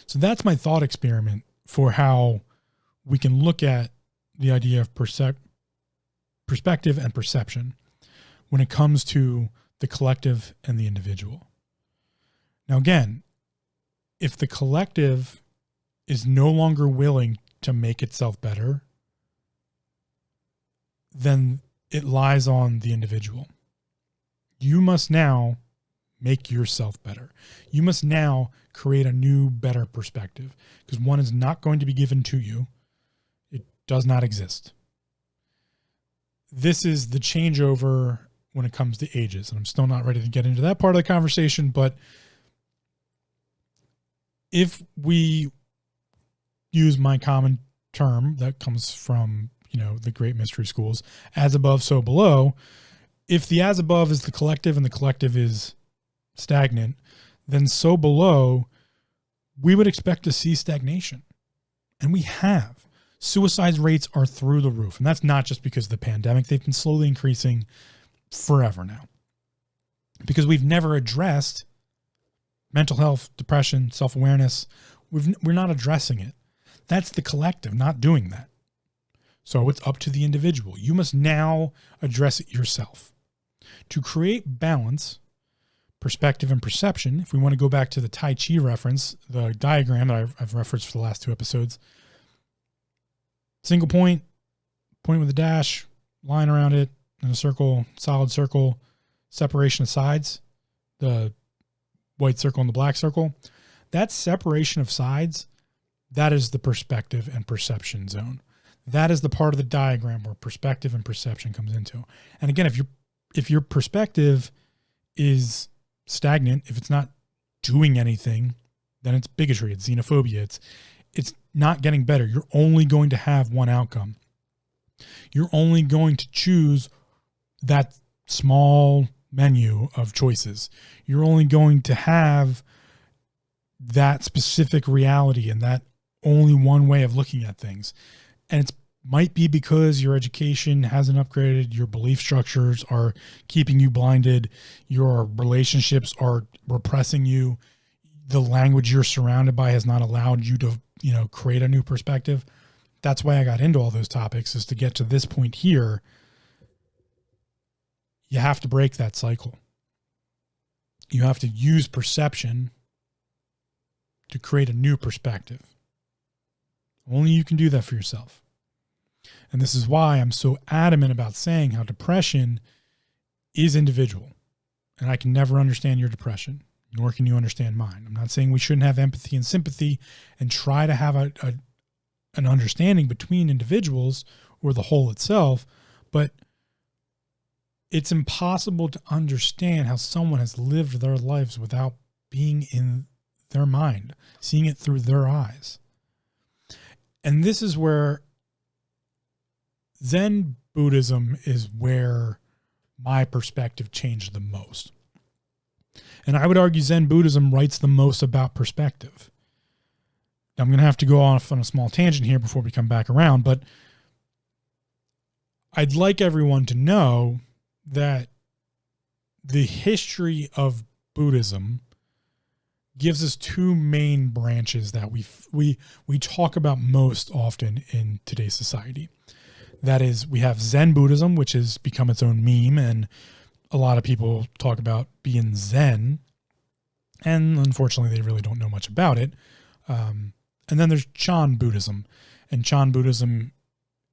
So that's my thought experiment for how we can look at the idea of perspective and perception when it comes to the collective and the individual. Now, again, if the collective is no longer willing to make itself better, then it lies on the individual. You must now make yourself better. You must now create a new, better perspective, because one is not going to be given to you. It does not exist. This is the changeover when it comes to ages. And I'm still not ready to get into that part of the conversation, but if we use my common term that comes from, the great mystery schools, as above, so below, if the as above is the collective and the collective is stagnant, then so below, we would expect to see stagnation. And we have. Suicide rates are through the roof. And that's not just because of the pandemic. They've been slowly increasing forever now. Because we've never addressed mental health, depression, self-awareness. We're not addressing it. That's the collective not doing that. So it's up to the individual. You must now address it yourself. To create balance, perspective, and perception, if we want to go back to the Tai Chi reference, the diagram that I've referenced for the last 2 episodes, single point, point with a dash, line around it, in a circle, solid circle, separation of sides, the white circle and the black circle. That separation of sides, that is the perspective and perception zone. That is the part of the diagram where perspective and perception comes into. And again, if your perspective is stagnant, if it's not doing anything, then it's bigotry, it's xenophobia, it's not getting better. You're only going to have one outcome. You're only going to choose that small menu of choices. You're only going to have that specific reality and that only one way of looking at things. And it might be because your education hasn't upgraded, your belief structures are keeping you blinded, your relationships are repressing you, the language you're surrounded by has not allowed you to, create a new perspective. That's why I got into all those topics, is to get to this point here. You have to break that cycle. You have to use perception to create a new perspective. Only you can do that for yourself. And this is why I'm so adamant about saying how depression is individual. And I can never understand your depression, nor can you understand mine. I'm not saying we shouldn't have empathy and sympathy and try to have an understanding between individuals or the whole itself, but it's impossible to understand how someone has lived their lives without being in their mind, seeing it through their eyes. And this is where Zen Buddhism is where my perspective changed the most. And I would argue Zen Buddhism writes the most about perspective. Now, I'm going to have to go off on a small tangent here before we come back around, but I'd like everyone to know that the history of Buddhism gives us 2 main branches that we talk about most often in today's society. That is, we have Zen Buddhism, which has become its own meme, and a lot of people talk about being Zen, and unfortunately they really don't know much about it. And then there's Chan Buddhism, and Chan Buddhism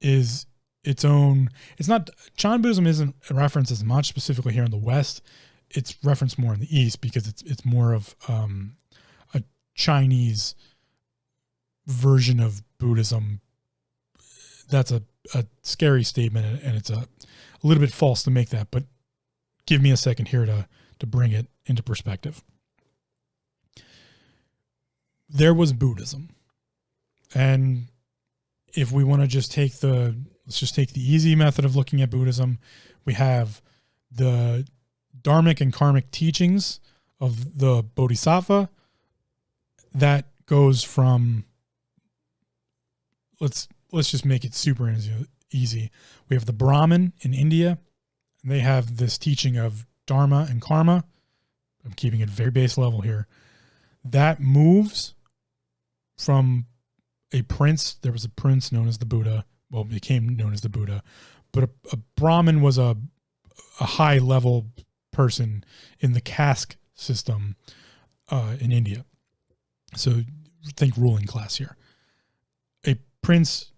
is its own. Chan Buddhism isn't referenced as much specifically here in the West. It's referenced more in the East because it's more of a Chinese version of Buddhism. That's a scary statement, and it's a little bit false to make that, but give me a second here to bring it into perspective. There was Buddhism. And if we want to let's just take the easy method of looking at Buddhism, we have the Dharmic and Karmic teachings of the Bodhisattva. That goes from, let's just make it super easy. We have the Brahmin in India, and they have this teaching of Dharma and Karma. I'm keeping it very base level here. That moves from a prince. There was a prince known as the Buddha. Well, became known as the Buddha, but a Brahmin was a high level person in the caste system in India. So think ruling class here. A prince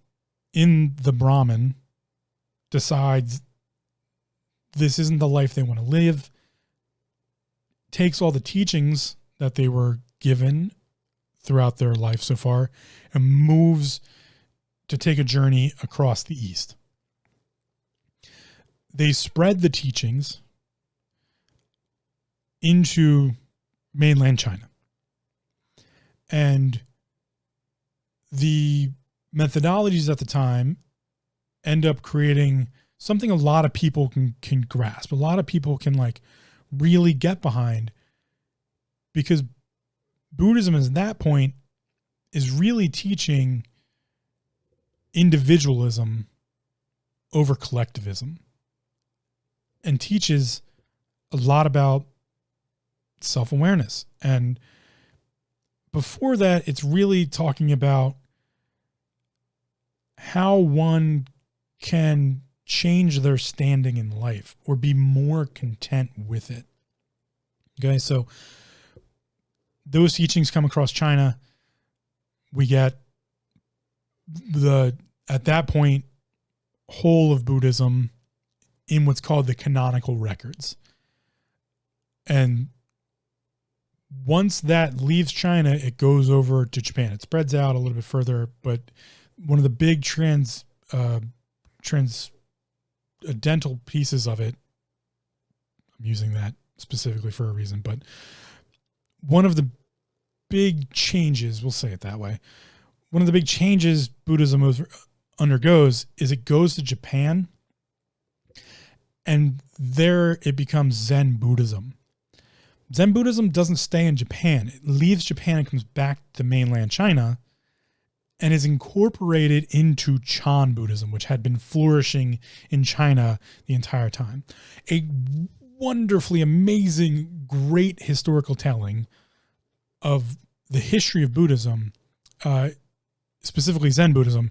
in the Brahmin decides this isn't the life they want to live, takes all the teachings that they were given throughout their life so far and moves to take a journey across the East. They spread the teachings into mainland China. And the methodologies at the time end up creating something a lot of people can grasp. A lot of people can really get behind, because Buddhism at that point is really teaching individualism over collectivism and teaches a lot about self-awareness. And before that, it's really talking about how one can change their standing in life or be more content with it. Okay, so those teachings come across China. We get at that point, whole of Buddhism in what's called the canonical records. And once that leaves China, it goes over to Japan. It spreads out a little bit further, but one of the big transcendental pieces of it, I'm using that specifically for a reason, but one of the big changes, we'll say it that way, one of the big changes Buddhism undergoes is it goes to Japan, and there it becomes Zen Buddhism. Zen Buddhism doesn't stay in Japan. It leaves Japan and comes back to mainland China and is incorporated into Chan Buddhism, which had been flourishing in China the entire time. A wonderfully amazing, great historical telling of the history of Buddhism, specifically Zen Buddhism,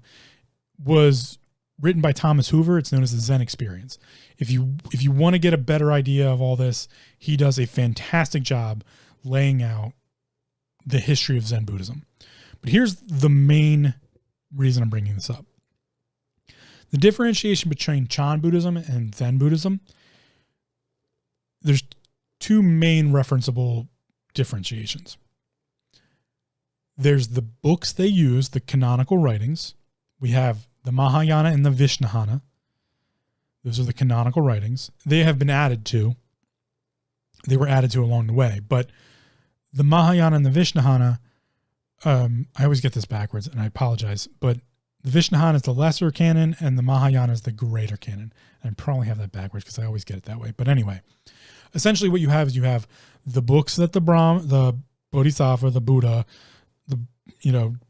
was written by Thomas Hoover. It's known as the Zen Experience. If you want to get a better idea of all this, he does a fantastic job laying out the history of Zen Buddhism. But here's the main reason I'm bringing this up. The differentiation between Chan Buddhism and Zen Buddhism, there's two main referenceable differentiations. There's the books they use, the canonical writings. We have the Mahayana and the Vishnahana. Those are the canonical writings. They have been added to. They were added to along the way. But the Mahayana and the Vishnahana, I always get this backwards, and I apologize, but the Vishnahana is the lesser canon, and the Mahayana is the greater canon. And I probably have that backwards because I always get it that way. But anyway, essentially what you have is you have the books that the Bodhisattva, the Buddha,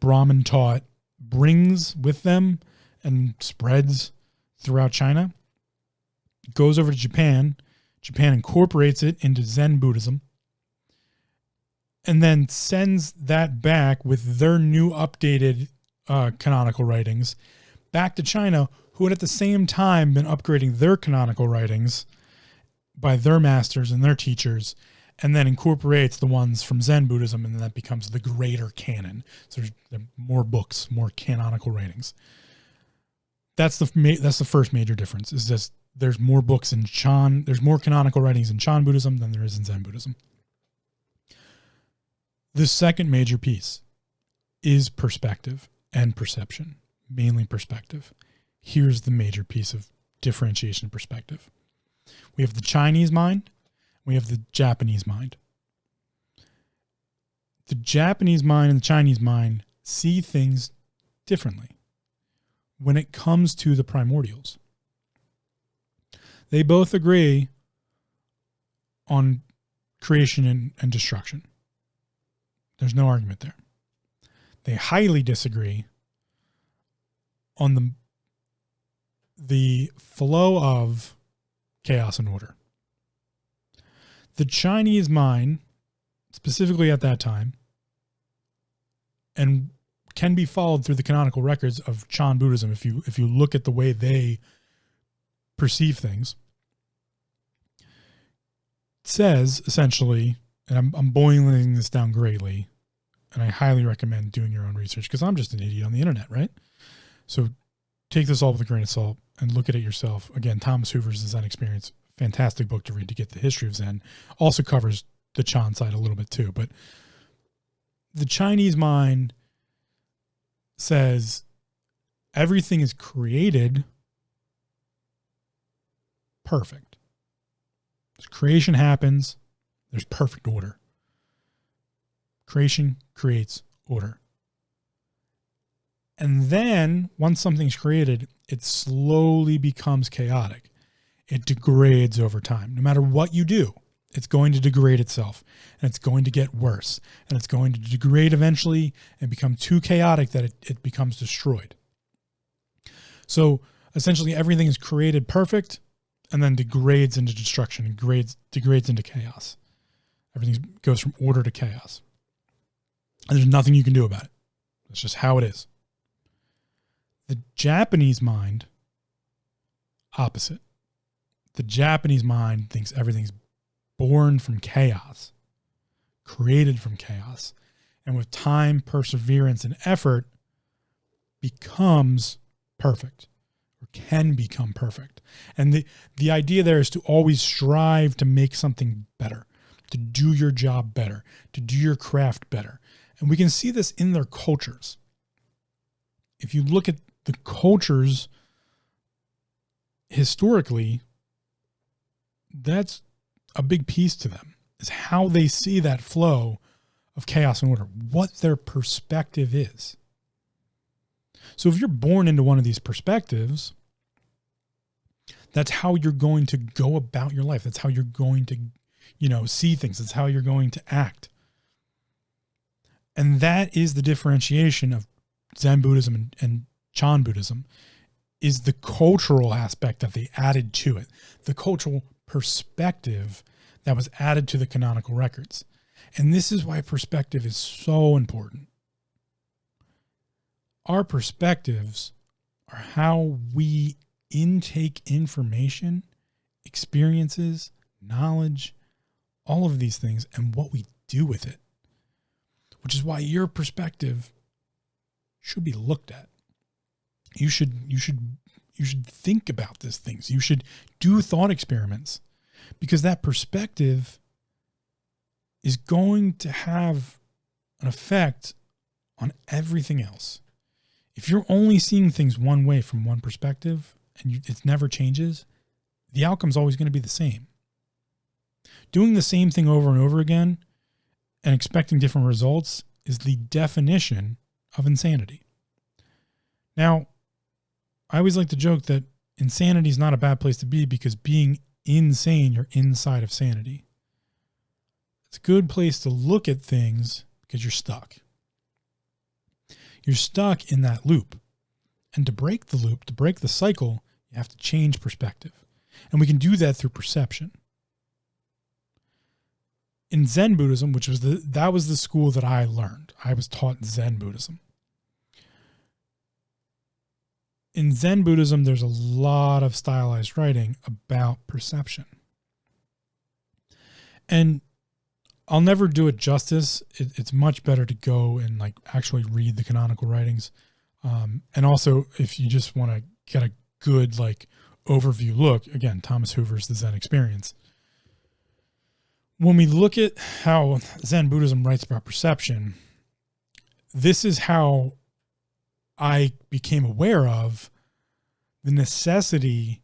Brahman taught, brings with them and spreads throughout China, goes over to Japan. Japan incorporates it into Zen Buddhism, and then sends that back with their new updated canonical writings back to China, who had at the same time been upgrading their canonical writings by their masters and their teachers, and then incorporates the ones from Zen Buddhism, and then that becomes the greater canon. So there's more books, more canonical writings. That's the first major difference, is just there's more books in Chan, there's more canonical writings in Chan Buddhism than there is in Zen Buddhism. The second major piece is perspective and perception, mainly perspective. Here's the major piece of differentiation and perspective. We have the Chinese mind, we have the Japanese mind. The Japanese mind and the Chinese mind see things differently when it comes to the primordials. They both agree on creation and destruction. There's no argument there. They highly disagree on the flow of chaos and order. The Chinese mind, specifically at that time, and can be followed through the canonical records of Chan Buddhism if you look at the way they perceive things, says essentially, and I'm boiling this down greatly, and I highly recommend doing your own research because I'm just an idiot on the internet, right? So take this all with a grain of salt and look at it yourself. Again, Thomas Hoover's The Zen Experience, fantastic book to read to get the history of Zen. Also covers the Chan side a little bit too, but the Chinese mind says everything is created perfect. As creation happens, there's perfect order. Creation creates order. And then once something's created, it slowly becomes chaotic. It degrades over time. No matter what you do, it's going to degrade itself, and it's going to get worse, and it's going to degrade eventually and become too chaotic that it becomes destroyed. So essentially everything is created perfect and then degrades into destruction and degrades into chaos. Everything goes from order to chaos. And there's nothing you can do about it. That's just how it is. The Japanese mind, opposite. The Japanese mind thinks everything's born from chaos, created from chaos, and with time, perseverance, and effort becomes perfect or can become perfect. And the idea there is to always strive to make something better, to do your job better, to do your craft better. And we can see this in their cultures. If you look at the cultures historically, that's a big piece to them, is how they see that flow of chaos and order, what their perspective is. So if you're born into one of these perspectives, that's how you're going to go about your life. That's how you're going to, see things. That's how you're going to act. And that is the differentiation of Zen Buddhism and Chan Buddhism, is the cultural aspect that they added to it, the cultural perspective that was added to the canonical records. And this is why perspective is so important. Our perspectives are how we intake information, experiences, knowledge, all of these things, and what we do with it. Which is why your perspective should be looked at. You should think about these things. You should do thought experiments, because that perspective is going to have an effect on everything else. If you're only seeing things one way from one perspective and it never changes, the outcome's always going to be the same. Doing the same thing over and over again and expecting different results is the definition of insanity. Now, I always like to joke that insanity is not a bad place to be, because being insane, you're inside of sanity. It's a good place to look at things because you're stuck. You're stuck in that loop. And to break the loop, to break the cycle, you have to change perspective. And we can do that through perception. In Zen Buddhism, that was the school that I learned. I was taught Zen Buddhism. In Zen Buddhism, there's a lot of stylized writing about perception. And I'll never do it justice. It's much better to go and actually read the canonical writings. And also, if you just want to get a good overview look, again, Thomas Hoover's The Zen Experience. When we look at how Zen Buddhism writes about perception, this is how I became aware of the necessity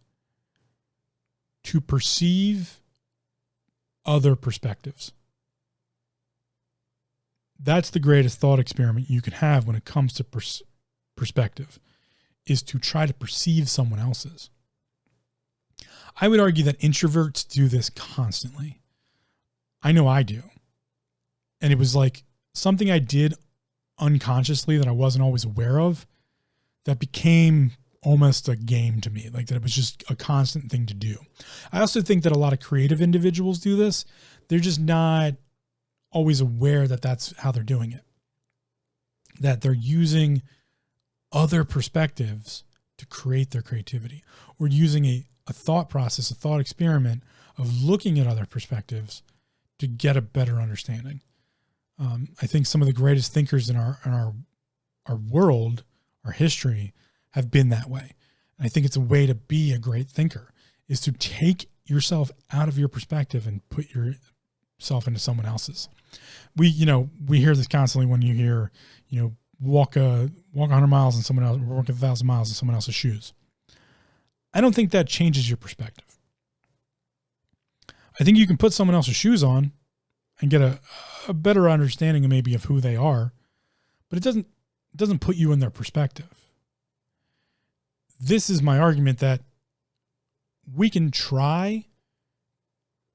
to perceive other perspectives. That's the greatest thought experiment you can have when it comes to perspective, is to try to perceive someone else's. I would argue that introverts do this constantly. I know I do. And it was something I did unconsciously that I wasn't always aware of, that became almost a game to me, that it was just a constant thing to do. I also think that a lot of creative individuals do this. They're just not always aware that that's how they're doing it, that they're using other perspectives to create their creativity, or using a thought process, a thought experiment of looking at other perspectives to get a better understanding. I think some of the greatest thinkers in our world, our history, have been that way. And I think it's a way to be a great thinker, is to take yourself out of your perspective and put yourself into someone else's. We hear this constantly when you hear, walk 100 miles in someone else, or walk 1,000 miles in someone else's shoes. I don't think that changes your perspective. I think you can put someone else's shoes on and get a better understanding maybe of who they are, but it doesn't put you in their perspective. This is my argument, that we can try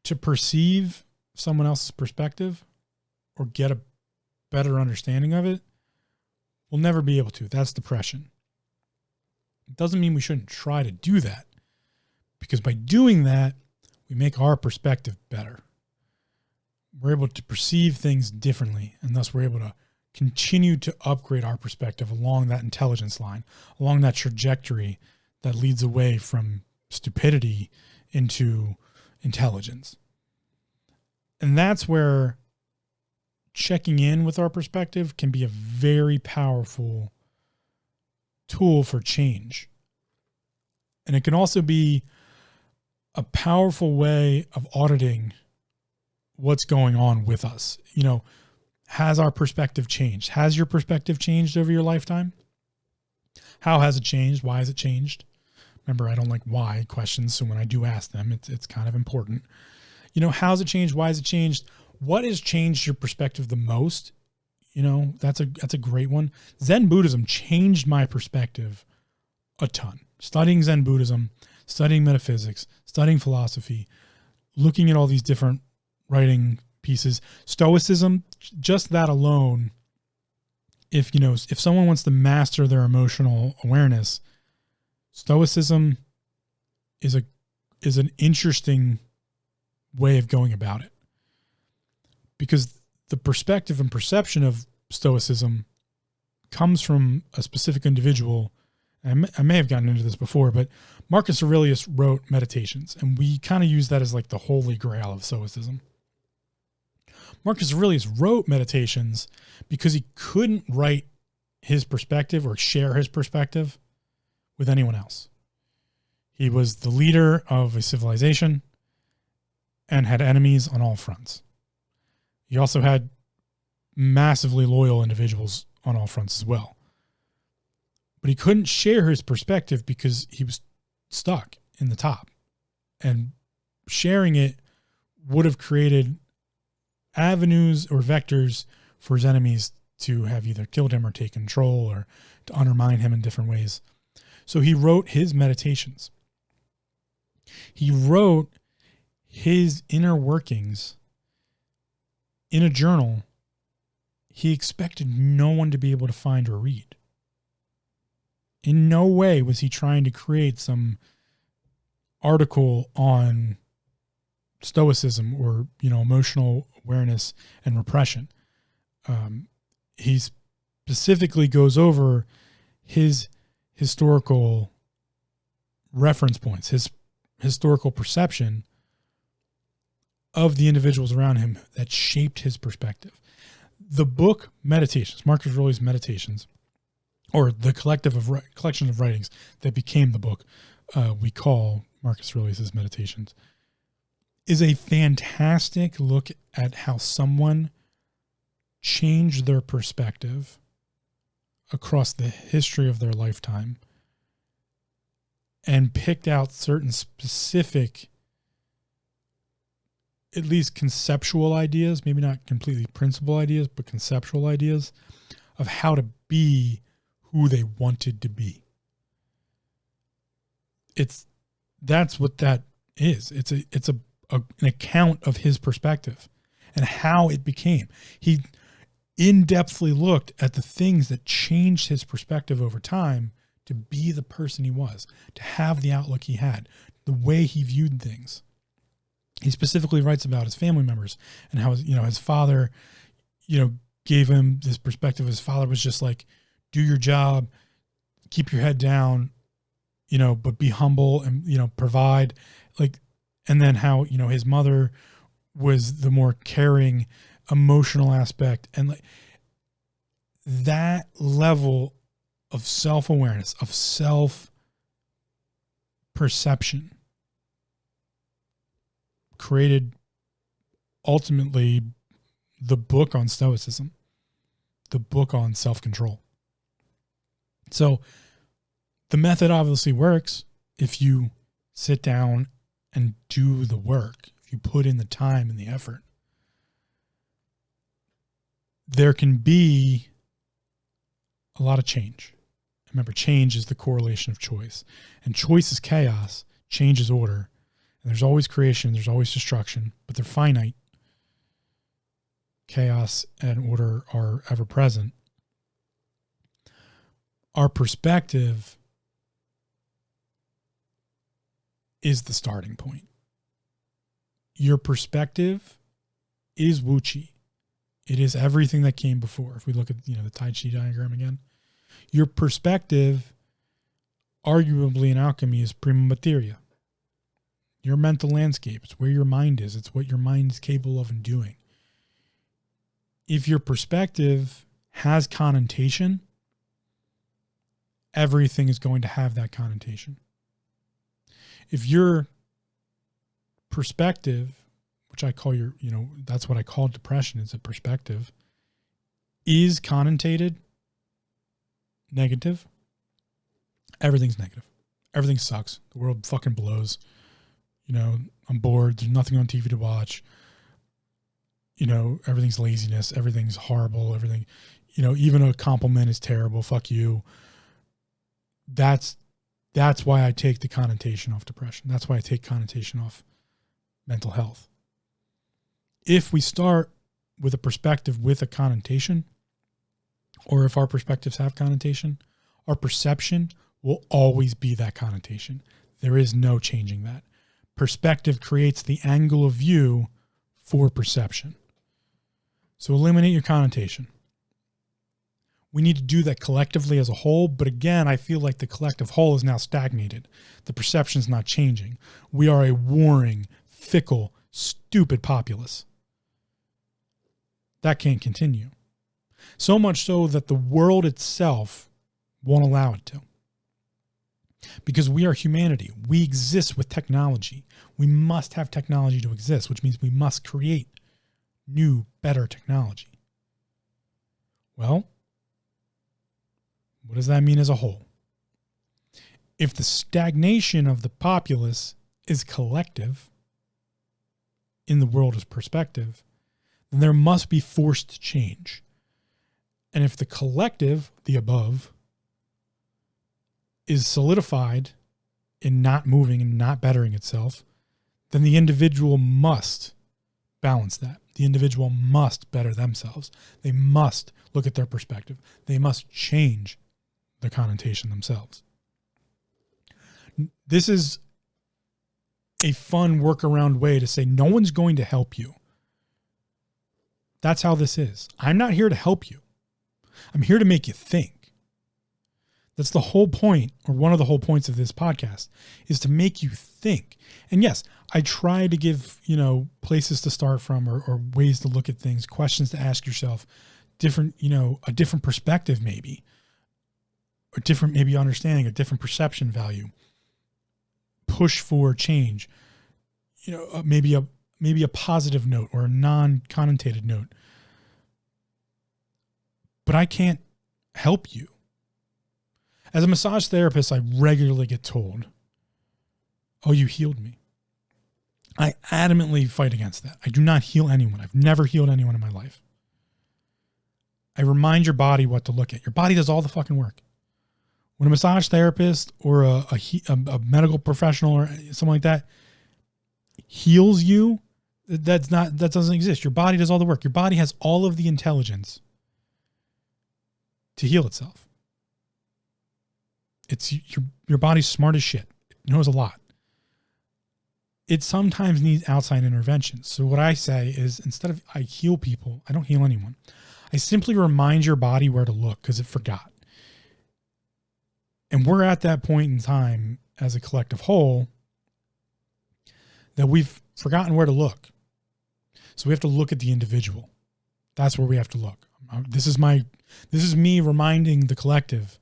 to perceive someone else's perspective or get a better understanding of it. We'll never be able to. That's depression. It doesn't mean we shouldn't try to do that, because by doing that, we make our perspective better. We're able to perceive things differently, and thus we're able to continue to upgrade our perspective along that intelligence line, along that trajectory that leads away from stupidity into intelligence. And that's where checking in with our perspective can be a very powerful tool for change. And it can also be a powerful way of auditing what's going on with us. Has our perspective changed? Has your perspective changed over your lifetime? How has it changed? Why has it changed? Remember, I don't like why questions, so when I do ask them, it's kind of important. How's it changed? Why has it changed? What has changed your perspective the most? That's a great one. Zen Buddhism changed my perspective a ton. Studying Zen Buddhism, studying metaphysics, studying philosophy, looking at all these different writing pieces. Stoicism, just that alone, if someone wants to master their emotional awareness, Stoicism is an interesting way of going about it, because the perspective and perception of Stoicism comes from a specific individual. I may have gotten into this before, but Marcus Aurelius wrote Meditations, and we kind of use that as like the holy grail of Stoicism. Marcus Aurelius wrote Meditations because he couldn't write his perspective or share his perspective with anyone else. He was the leader of a civilization and had enemies on all fronts. He also had massively loyal individuals on all fronts as well. But he couldn't share his perspective because he was stuck in the top. And sharing it would have created avenues or vectors for his enemies to have either killed him or take control or to undermine him in different ways. So he wrote his Meditations. He wrote his inner workings in a journal he expected no one to be able to find or read. In no way was he trying to create some article on Stoicism or, emotional awareness and repression. He specifically goes over his historical reference points, his historical perception of the individuals around him that shaped his perspective. The book Meditations, Marcus Aurelius' Meditations, or the collection of writings that became the book we call Marcus Aurelius' Meditations, is a fantastic look at how someone changed their perspective across the history of their lifetime and picked out certain specific, at least conceptual ideas, maybe not completely principal ideas, but conceptual ideas of how to be who they wanted to be. That's what that is. It's an account of his perspective and how it became. He in-depthly looked at the things that changed his perspective over time to be the person he was, to have the outlook he had, the way he viewed things. He specifically writes about his family members and how, his father, gave him this perspective. His father was just like, do your job, keep your head down, but be humble and, provide, and then how, his mother was the more caring, emotional aspect. And that level of self-awareness, of self-perception created ultimately the book on Stoicism, the book on self-control. So the method obviously works if you sit down and do the work, if you put in the time and the effort. There can be a lot of change. Remember, change is the correlation of choice. And choice is chaos, change is order. And there's always creation, there's always destruction, but they're finite. Chaos and order are ever present. Our perspective is the starting point. Your perspective is Wuchi. It is everything that came before. If we look at, the Tai Chi diagram again, your perspective, arguably in alchemy, is prima materia. Your mental landscape, it's where your mind is. It's what your mind is capable of doing. If your perspective has connotation, everything is going to have that connotation. If your perspective, which I call that's what I call depression, is a perspective, is connotated negative, everything's negative. Everything sucks. The world fucking blows. I'm bored. There's nothing on TV to watch. Everything's laziness. Everything's horrible. Everything, even a compliment is terrible. Fuck you. That's why I take the connotation off depression. That's why I take connotation off mental health. If we start with a perspective with a connotation, or if our perspectives have connotation, our perception will always be that connotation. There is no changing that. Perspective creates the angle of view for perception. So eliminate your connotation. We need to do that collectively as a whole, but again, I feel like the collective whole is now stagnated. The perception is not changing. We are a warring, fickle, stupid populace. That can't continue. So much so that the world itself won't allow it to. Because we are humanity. We exist with technology. We must have technology to exist, which means we must create new, better technology. Well, what does that mean as a whole? If the stagnation of the populace is collective, in the world as perspective, then there must be forced change. And if the collective, the above, is solidified in not moving and not bettering itself, then the individual must balance that. The individual must better themselves. They must look at their perspective. They must change the connotation themselves. This is a fun workaround way to say no one's going to help you. That's how this is. I'm not here to help you. I'm here to make you think. That's the whole point, or one of the whole points of this podcast, is to make you think. And yes, I try to give, places to start from or ways to look at things, questions to ask yourself, different, a different perspective maybe, or different maybe understanding, a different perception value, push for change, maybe a positive note or a non-connotated note. But I can't help you. As a massage therapist, I regularly get told, "Oh, you healed me." I adamantly fight against that. I do not heal anyone. I've never healed anyone in my life. I remind your body what to look at. Your body does all the fucking work. When a massage therapist or a medical professional or something like that heals you, that doesn't exist. Your body does all the work. Your body has all of the intelligence to heal itself. It's your body's smart as shit. It knows a lot. It sometimes needs outside intervention. So what I say is, instead of I heal people, I don't heal anyone. I simply remind your body where to look because it forgot. And we're at that point in time as a collective whole that we've forgotten where to look. So we have to look at the individual. That's where we have to look. This is me reminding the collective.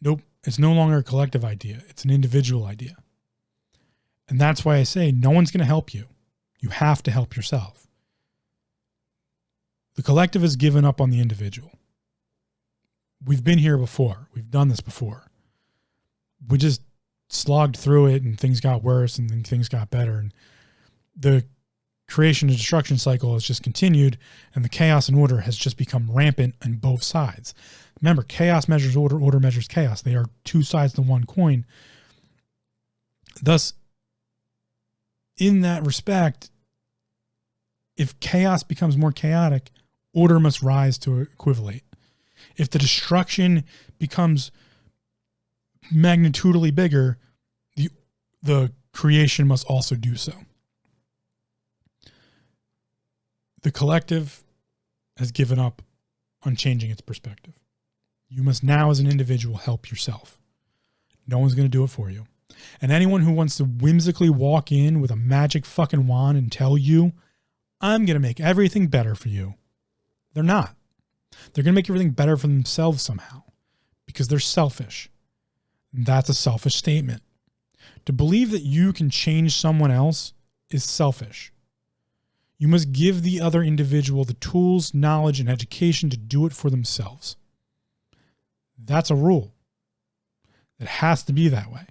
Nope, it's no longer a collective idea. It's an individual idea. And that's why I say no one's going to help you. You have to help yourself. The collective has given up on the individual. We've been here before. We've done this before. We just slogged through it and things got worse and then things got better. And the creation and destruction cycle has just continued, and the chaos and order has just become rampant on both sides. Remember, chaos measures order, order measures chaos. They are two sides to one coin. Thus, in that respect, if chaos becomes more chaotic, order must rise to equivalate. If the destruction becomes magnitudely bigger, the the creation must also do so. The collective has given up on changing its perspective. You must now, as an individual, help yourself. No one's going to do it for you. And anyone who wants to whimsically walk in with a magic fucking wand and tell you, I'm going to make everything better for you, they're not. They're going to make everything better for themselves somehow because they're selfish. That's a selfish statement. To believe that you can change someone else is selfish. You must give the other individual the tools, knowledge, and education to do it for themselves. That's a rule. It has to be that way.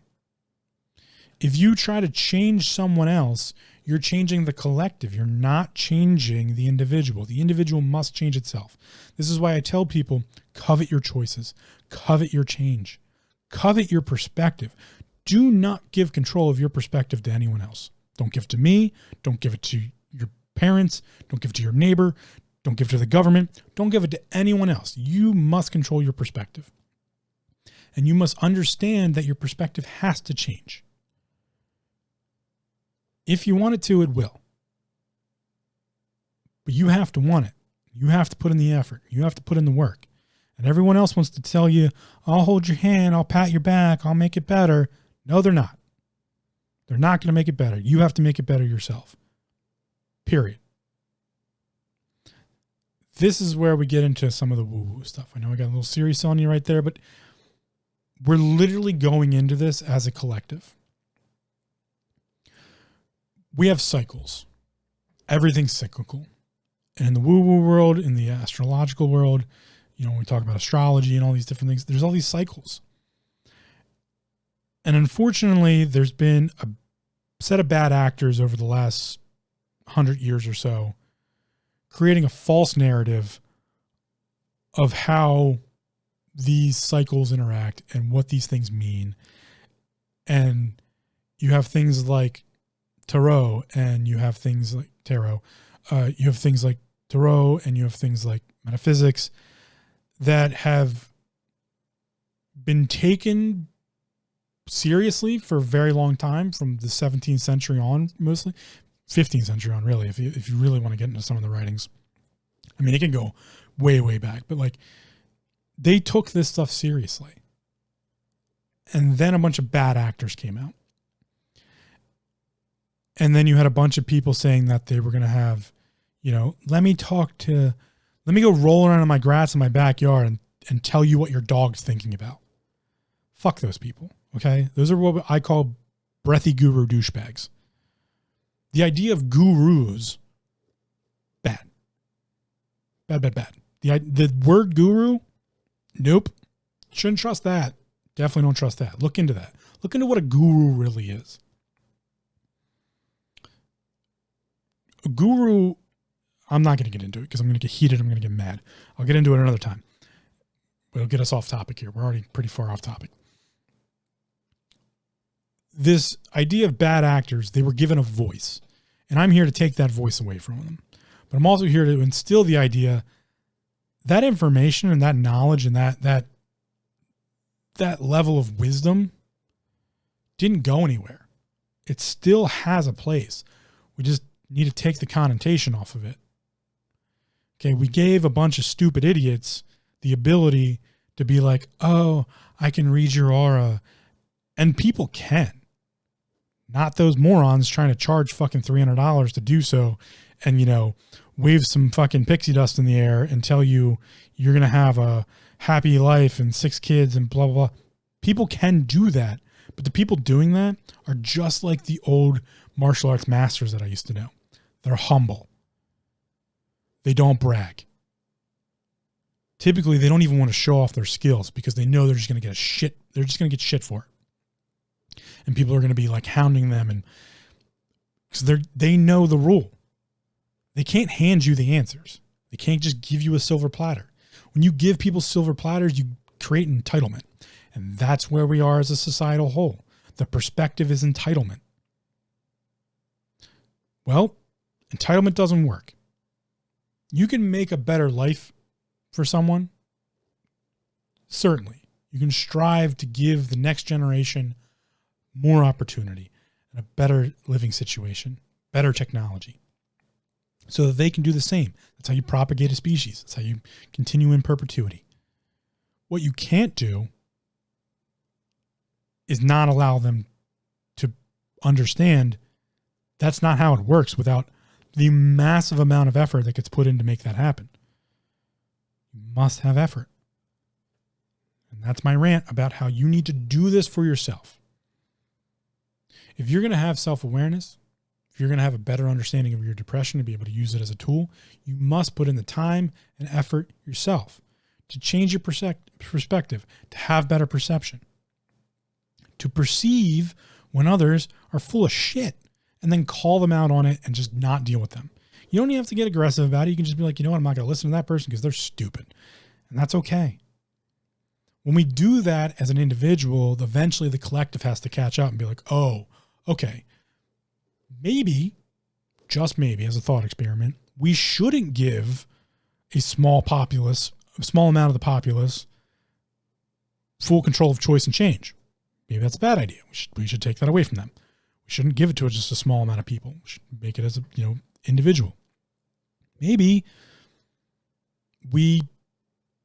If you try to change someone else, you're changing the collective. You're not changing the individual. The individual must change itself. This is why I tell people, covet your choices, covet your change, covet your perspective. Do not give control of your perspective to anyone else. Don't give it to me. Don't give it to your parents. Don't give it to your neighbor. Don't give it to the government. Don't give it to anyone else. You must control your perspective. And you must understand that your perspective has to change. If you want it to, it will. But you have to want it. You have to put in the effort. You have to put in the work. And everyone else wants to tell you, I'll hold your hand, I'll pat your back, I'll make it better. No, they're not. They're not going to make it better. You have to make it better yourself. Period. This is where we get into some of the woo-woo stuff. I know I got a little serious on you right there, but we're literally going into this as a collective. We have cycles. Everything's cyclical. And in the woo-woo world, in the astrological world, when we talk about astrology and all these different things, there's all these cycles. And unfortunately, there's been a set of bad actors over the last 100 years or so, creating a false narrative of how these cycles interact and what these things mean. And you have things like tarot, and you have things like tarot. You have things like tarot, and you have things like metaphysics that have been taken seriously for a very long time, from the 17th century on, mostly 15th century on, really, if you really want to get into some of the writings. I mean, it can go way, way back, but like, they took this stuff seriously. And then a bunch of bad actors came out. And then you had a bunch of people saying that they were going to have, let me go roll around in my grass in my backyard and tell you what your dog's thinking about. Fuck those people. Okay. Those are what I call breathy guru douchebags. The idea of gurus, bad. Bad. The word guru, nope. Shouldn't trust that. Definitely don't trust that. Look into that. Look into what a guru really is. A guru, I'm not going to get into it because I'm going to get heated. I'm going to get mad. I'll get into it another time. But it'll get us off topic here. We're already pretty far off topic. This idea of bad actors, they were given a voice. And I'm here to take that voice away from them. But I'm also here to instill the idea that information and that knowledge and that level of wisdom didn't go anywhere. It still has a place. We just need to take the connotation off of it. Okay, we gave a bunch of stupid idiots the ability to be like, oh, I can read your aura. And people can. Not those morons trying to charge fucking $300 to do so and, wave some fucking pixie dust in the air and tell you you're going to have a happy life and 6 kids and blah, blah, blah. People can do that. But the people doing that are just like the old martial arts masters that I used to know. They're humble. They don't brag. Typically, they don't even want to show off their skills because they know they're just going to get shit for it. And people are going to be like hounding them, and because they know the rule. They can't hand you the answers. They can't just give you a silver platter. When you give people silver platters, you create entitlement. And that's where we are as a societal whole. The perspective is entitlement. Well, entitlement doesn't work. You can make a better life for someone. Certainly. You can strive to give the next generation more opportunity. and a better living situation, better technology, so that they can do the same. That's how you propagate a species. That's how you continue in perpetuity. What you can't do is not allow them to understand that's not how it works without the massive amount of effort that gets put in to make that happen. You must have effort. And that's my rant about how you need to do this for yourself. If you're going to have self-awareness, if you're going to have a better understanding of your depression and be able to use it as a tool, you must put in the time and effort yourself to change your perspective, to have better perception, to perceive when others are full of shit and then call them out on it and just not deal with them. You don't even have to get aggressive about it. You can just be like, you know what, I'm not going to listen to that person because they're stupid. And that's okay. When we do that as an individual, eventually the collective has to catch up and be like, oh, okay, maybe, just maybe as a thought experiment, we shouldn't give a small amount of the populace full control of choice and change. Maybe that's a bad idea. We should take that away from them. We shouldn't give it to just a small amount of people. We should make it as a individual. Maybe we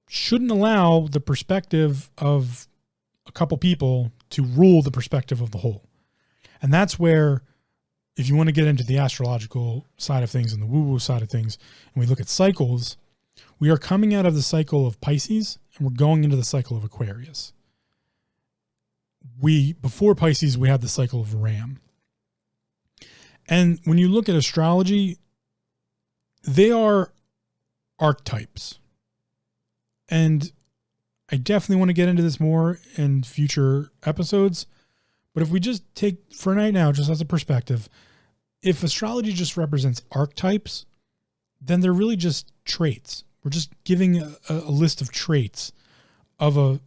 shouldn't allow the perspective of a couple people to rule the perspective of the whole. And that's where, if you want to get into the astrological side of things and the woo-woo side of things, and we look at cycles, we are coming out of the cycle of Pisces and we're going into the cycle of Aquarius. Before Pisces, we had the cycle of Ram. And when you look at astrology, they are archetypes. And I definitely want to get into this more in future episodes. But if we just take, for right now, just as a perspective, if astrology just represents archetypes, then they're really just traits. We're just giving a list of traits of an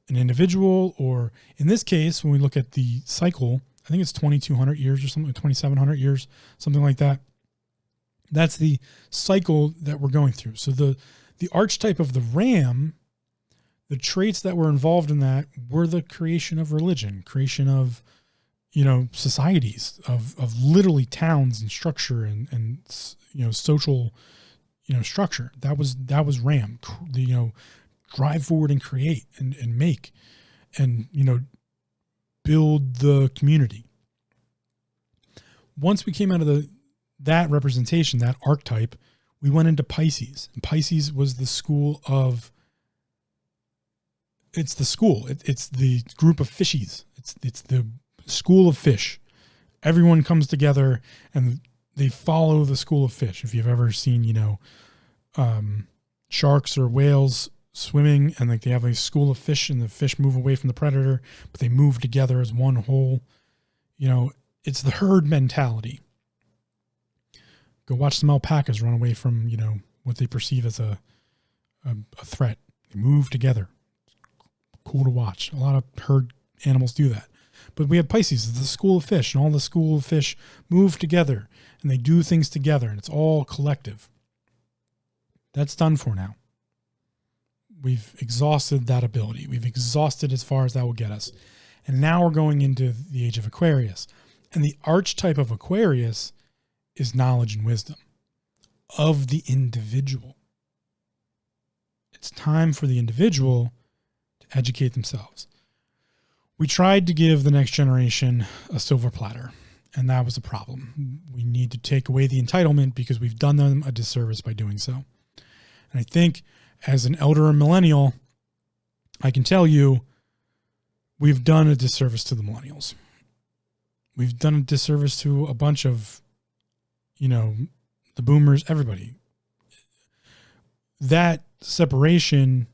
individual, or in this case, when we look at the cycle, I think it's 2,200 years or something, 2,700 years, something like that. That's the cycle that we're going through. So the archetype of the ram, the traits that were involved in that were the creation of religion, creation of, societies, of literally towns and structure and social, structure. That was ram, drive forward and create and make and, build the community. Once we came out of that representation, that archetype, we went into Pisces. And Pisces was the school of, it's the group of fishies. It's the school of fish. Everyone comes together and they follow the school of fish. If you've ever seen, sharks or whales swimming and they have a school of fish and the fish move away from the predator, but they move together as one whole, it's the herd mentality. Go watch some alpacas run away from, what they perceive as a threat. They move together. Cool to watch. A lot of herd animals do that. But we have Pisces, the school of fish, and all the school of fish move together and they do things together and it's all collective. That's done for now. We've exhausted that ability. We've exhausted as far as that will get us. And now we're going into the age of Aquarius. And the archetype of Aquarius is knowledge and wisdom of the individual. It's time for the individual to educate themselves. We tried to give the next generation a silver platter, and that was a problem. We need to take away the entitlement because we've done them a disservice by doing so. And I think as an elder and millennial, I can tell you we've done a disservice to the millennials. We've done a disservice to a bunch of, the boomers, everybody. That separation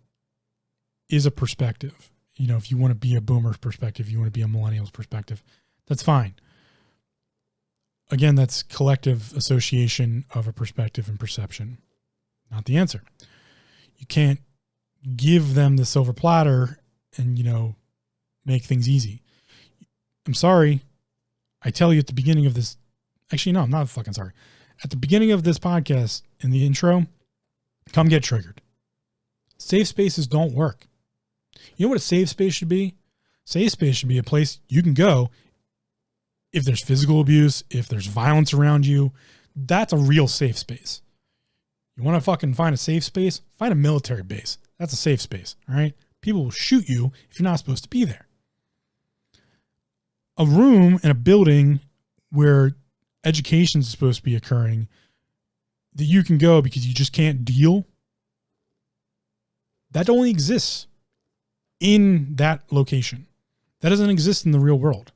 is a perspective. If you want to be a boomer's perspective, you want to be a millennial's perspective, that's fine. Again, that's collective association of a perspective and perception. Not the answer. You can't give them the silver platter and, make things easy. I'm sorry. I tell you at the beginning of this, actually, no, I'm not fucking sorry. At the beginning of this podcast, in the intro, come get triggered. Safe spaces don't work. You know what a safe space should be? Safe space should be a place you can go if there's physical abuse, if there's violence around you, that's a real safe space. You want to fucking find a safe space? Find a military base. That's a safe space, all right? People will shoot you if you're not supposed to be there. A room in a building where education is supposed to be occurring that you can go because you just can't deal, that only exists in that location. That doesn't exist in the real world.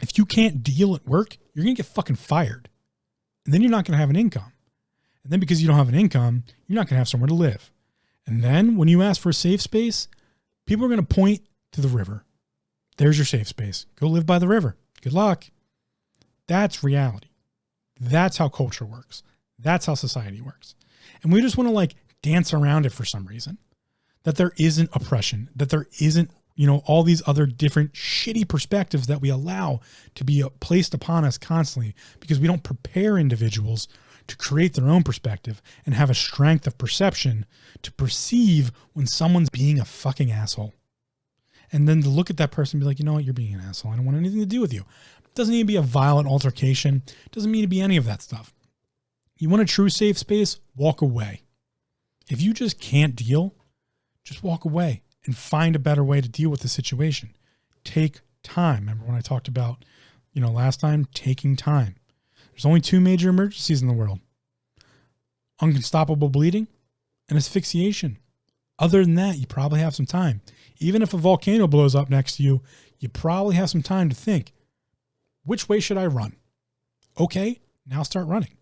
If you can't deal at work, you're going to get fucking fired. And then you're not going to have an income. And then because you don't have an income, you're not going to have somewhere to live. And then when you ask for a safe space, people are going to point to the river. There's your safe space. Go live by the river. Good luck. That's reality. That's how culture works. That's how society works. And we just want to like dance around it for some reason. That there isn't oppression, that there isn't, all these other different shitty perspectives that we allow to be placed upon us constantly because we don't prepare individuals to create their own perspective and have a strength of perception to perceive when someone's being a fucking asshole. And then to look at that person and be like, you know what, you're being an asshole. I don't want anything to do with you. It doesn't need to be a violent altercation. It doesn't need to be any of that stuff. You want a true safe space? Walk away. If you just can't deal, just walk away and find a better way to deal with the situation. Take time. Remember when I talked about, last time, taking time. There's only 2 major emergencies in the world. Unstoppable bleeding and asphyxiation. Other than that, you probably have some time. Even if a volcano blows up next to you, you probably have some time to think, which way should I run? Okay, now start running.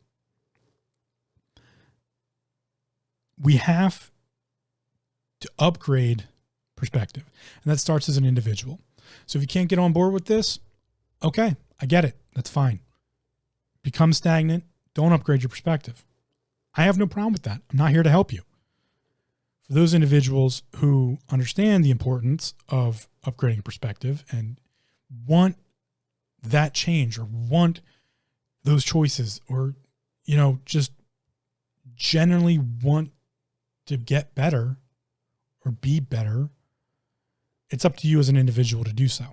We have to upgrade perspective. And that starts as an individual. So if you can't get on board with this, okay, I get it. That's fine. Become stagnant. Don't upgrade your perspective. I have no problem with that. I'm not here to help you. For those individuals who understand the importance of upgrading perspective and want that change or want those choices or, just generally want to get better or be better, it's up to you as an individual to do so.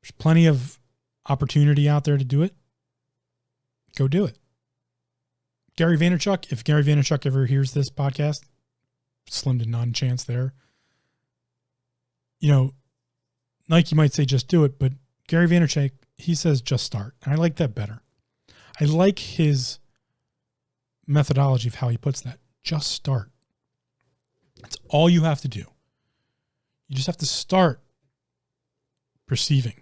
There's plenty of opportunity out there to do it. Go do it. Gary Vaynerchuk, if Gary Vaynerchuk ever hears this podcast, slim to none chance there. Nike might say just do it, but Gary Vaynerchuk, he says just start. And I like that better. I like his methodology of how he puts that. Just start. That's all you have to do. You just have to start perceiving,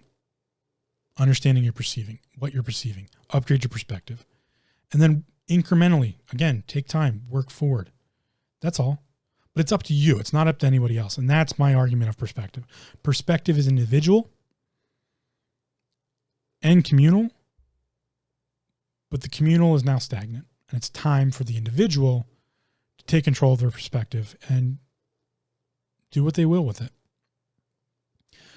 understanding you're perceiving, what you're perceiving, upgrade your perspective. And then incrementally, again, take time, work forward. That's all. But it's up to you. It's not up to anybody else. And that's my argument of perspective. Perspective is individual and communal, but the communal is now stagnant. And it's time for the individual to take control of their perspective and do what they will with it.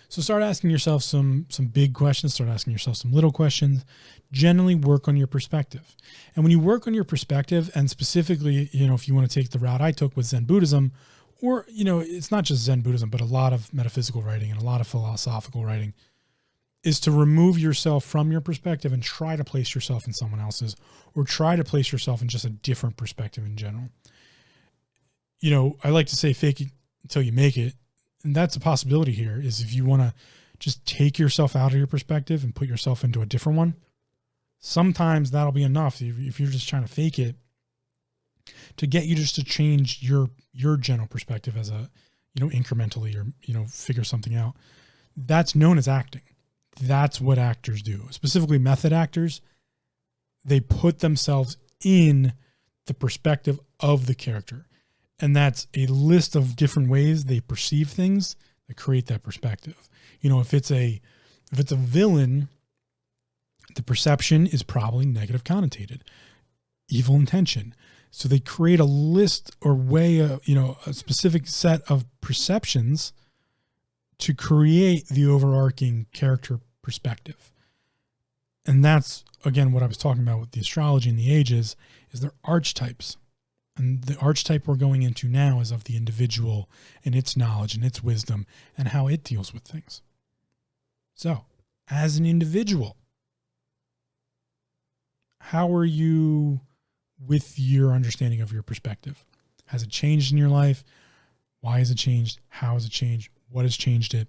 So start asking yourself some big questions, start asking yourself some little questions. Generally work on your perspective. And when you work on your perspective, and specifically, if you want to take the route I took with Zen Buddhism, or, it's not just Zen Buddhism, but a lot of metaphysical writing and a lot of philosophical writing, is to remove yourself from your perspective and try to place yourself in someone else's, or try to place yourself in just a different perspective in general. I like to say fake it until you make it. And that's a possibility here, is if you want to just take yourself out of your perspective and put yourself into a different one, sometimes that'll be enough. If you're just trying to fake it, to get you just to change your general perspective as a, incrementally, or, figure something out. That's known as acting. That's what actors do. Specifically method actors, they put themselves in the perspective of the character. And that's a list of different ways they perceive things that create that perspective. If it's a villain, the perception is probably negative connotated, evil intention. So they create a list or way of, a specific set of perceptions to create the overarching character perspective. And that's, again, what I was talking about with the astrology and the ages, is they're archetypes. And the archetype we're going into now is of the individual and its knowledge and its wisdom and how it deals with things. So, as an individual, how are you with your understanding of your perspective? Has it changed in your life? Why has it changed? How has it changed? What has changed it?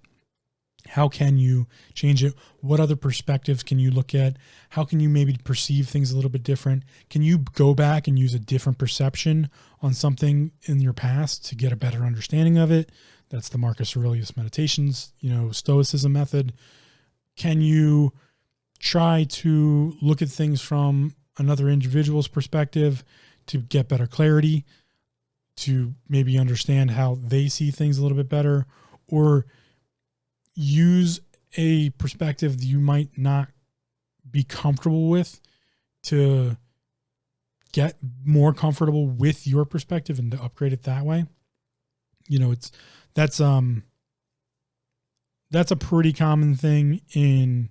How can you change it? What other perspectives can you look at? How can you maybe perceive things a little bit different? Can you go back and use a different perception on something in your past to get a better understanding of it? That's the Marcus Aurelius meditations, Stoicism method. Can you try to look at things from another individual's perspective to get better clarity, to maybe understand how they see things a little bit better, or use a perspective that you might not be comfortable with to get more comfortable with your perspective and to upgrade it that way? That's a pretty common thing in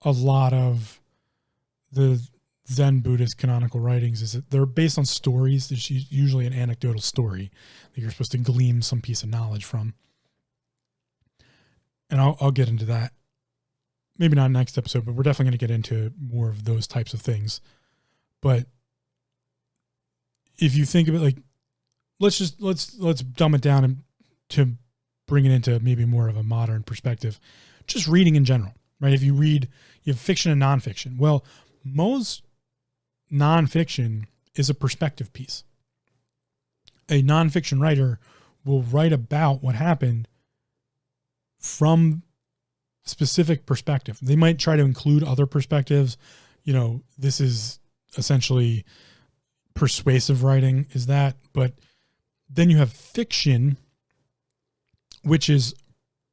a lot of the Zen Buddhist canonical writings, is that they're based on stories. There's usually an anecdotal story that you're supposed to glean some piece of knowledge from. And I'll get into that. Maybe not next episode, but we're definitely going to get into more of those types of things. But if you think of it like, let's dumb it down and to bring it into maybe more of a modern perspective. Just reading in general, right? If you have fiction and nonfiction. Well, most nonfiction is a perspective piece. A nonfiction writer will write about what happened from specific perspective. They might try to include other perspectives. This is essentially persuasive writing, is that, but then you have fiction, which is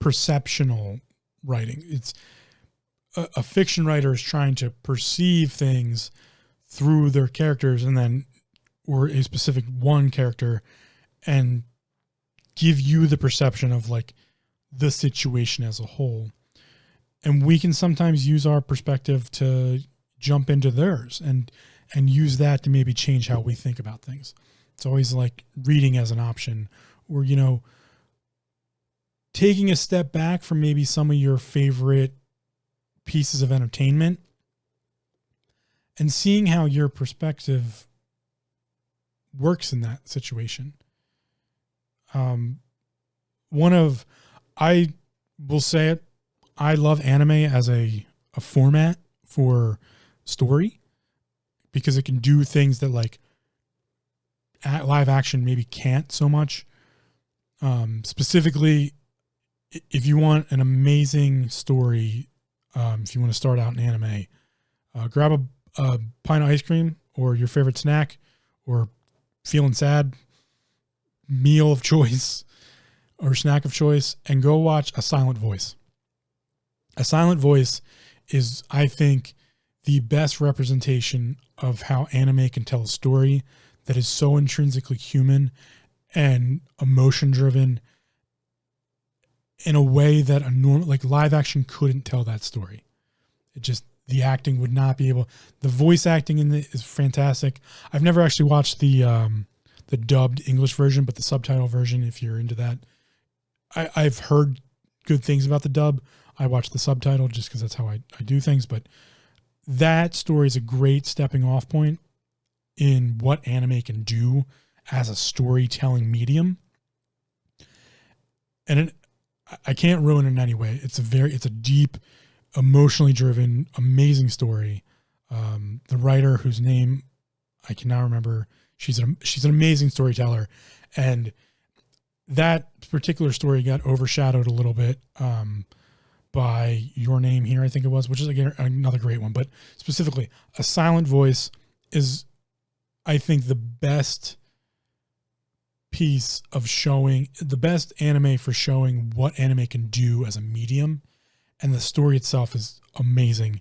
perceptional writing. It's a fiction writer is trying to perceive things through their characters or a specific one character, and give you the perception of like the situation as a whole. And we can sometimes use our perspective to jump into theirs and use that to maybe change how we think about things. It's always like reading as an option, or, taking a step back from maybe some of your favorite pieces of entertainment and seeing how your perspective works in that situation. I will say it, I love anime as a format for story, because it can do things that like live action maybe can't so much. Specifically, if you want an amazing story, if you want to start out in anime, grab a pint of ice cream or your favorite snack, or feeling sad, meal of choice or snack of choice, and go watch A Silent Voice. A Silent Voice is, I think, the best representation of how anime can tell a story that is so intrinsically human and emotion driven in a way that like live action couldn't tell that story. The acting would not be able. The voice acting in it is fantastic. I've never actually watched the dubbed English version, but the subtitle version, if you're into that, I've heard good things about the dub. I watch the subtitle just because that's how I do things. But that story is a great stepping off point in what anime can do as a storytelling medium. And I can't ruin it in any way. It's a deep, emotionally driven, amazing story. The writer, whose name I cannot remember, she's an amazing storyteller, and that particular story got overshadowed a little bit by Your Name Here, I think it was, which is again another great one. But specifically, A Silent Voice is, I think, the best piece of showing, the best anime for showing what anime can do as a medium. And the story itself is amazing.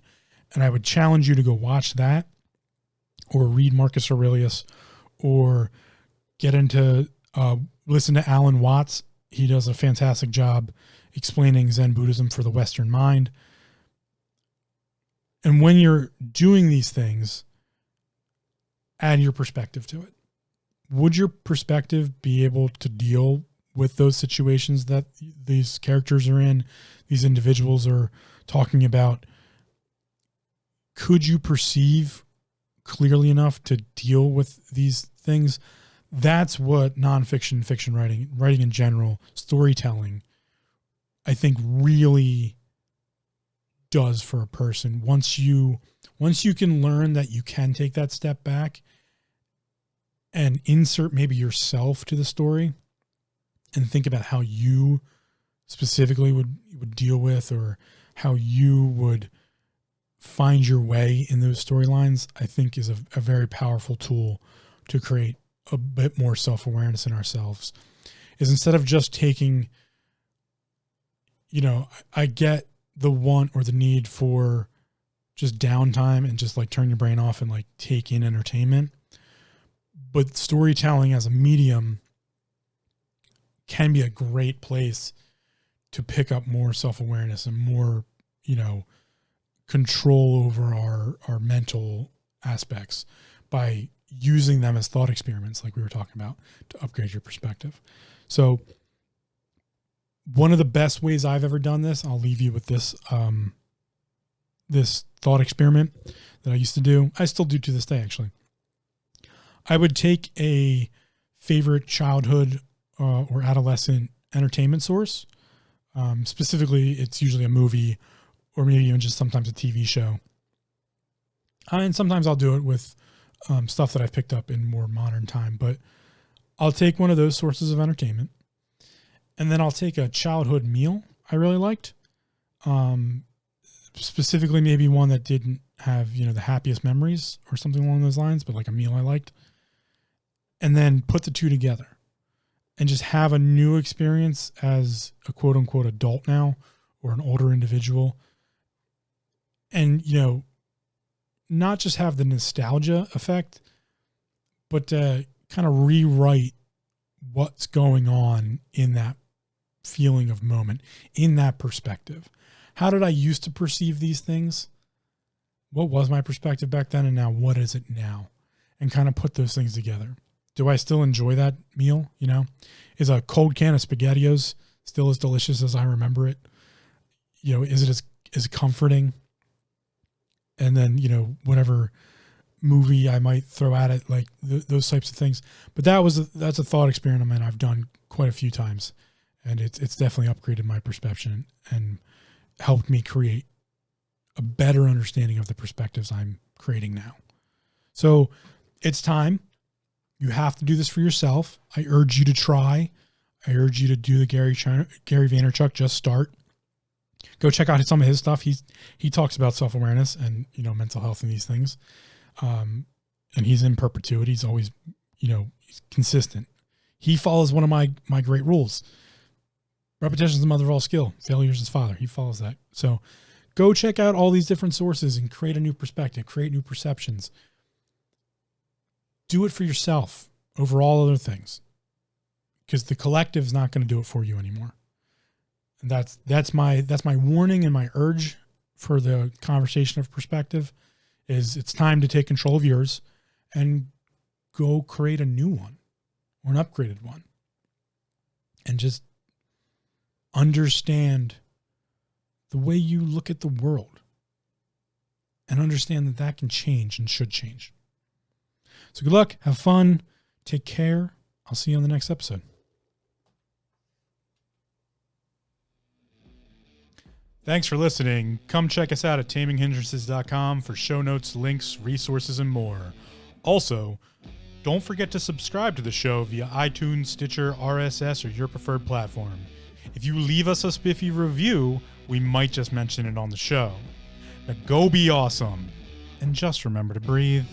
And I would challenge you to go watch that, or read Marcus Aurelius, or get into, listen to Alan Watts. He does a fantastic job explaining Zen Buddhism for the Western mind. And when you're doing these things, add your perspective to it. Would your perspective be able to deal with those situations that these characters are in, these individuals are talking about, could you perceive clearly enough to deal with these things? That's what nonfiction, fiction writing in general, storytelling, I think really does for a person. Once you can learn that you can take that step back and insert maybe yourself to the story and think about how you specifically would deal with, or how you would find your way in those storylines, I think is a very powerful tool to create a bit more self-awareness in ourselves. Is instead of just taking, I get the want or the need for just downtime and just like turn your brain off and like take in entertainment. But storytelling as a medium can be a great place to pick up more self-awareness and more, control over our mental aspects by using them as thought experiments, like we were talking about, to upgrade your perspective. So one of the best ways I've ever done this, I'll leave you with this, this thought experiment that I used to do. I still do to this day, actually. I would take a favorite childhood or adolescent entertainment source. Specifically, it's usually a movie, or maybe even just sometimes a TV show. And sometimes I'll do it with stuff that I've picked up in more modern time. But I'll take one of those sources of entertainment, and then I'll take a childhood meal I really liked. Specifically, maybe one that didn't have, the happiest memories or something along those lines, but like a meal I liked. And then put the two together and just have a new experience as a quote unquote adult now, or an older individual. And, not just have the nostalgia effect, but to kind of rewrite what's going on in that feeling of moment, in that perspective. How did I used to perceive these things? What was my perspective back then? And now what is it now? And kind of put those things together. Do I still enjoy that meal? Is a cold can of SpaghettiOs still as delicious as I remember it? Is it as comforting? And then, whatever movie I might throw at it, like those types of things. But that's a thought experiment I've done quite a few times. And it's definitely upgraded my perception and helped me create a better understanding of the perspectives I'm creating now. So it's time. You have to do this for yourself. I urge you to try. I urge you to do the Gary Vaynerchuk, just start. Go check out some of his stuff. He talks about self-awareness and, mental health and these things. And he's in perpetuity. He's always, he's consistent. He follows one of my great rules. Repetition is the mother of all skill. Failure is his father. He follows that. So go check out all these different sources and create a new perspective, create new perceptions. Do it for yourself over all other things, because the collective is not going to do it for you anymore. And that's my warning and my urge for the conversation of perspective is it's time to take control of yours and go create a new one or an upgraded one, and just understand the way you look at the world and understand that can change and should change. So good luck. Have fun. Take care. I'll see you on the next episode. Thanks for listening. Come check us out at taminghindrances.com for show notes, links, resources, and more. Also, don't forget to subscribe to the show via iTunes, Stitcher, RSS, or your preferred platform. If you leave us a spiffy review, we might just mention it on the show. Now go be awesome. And just remember to breathe.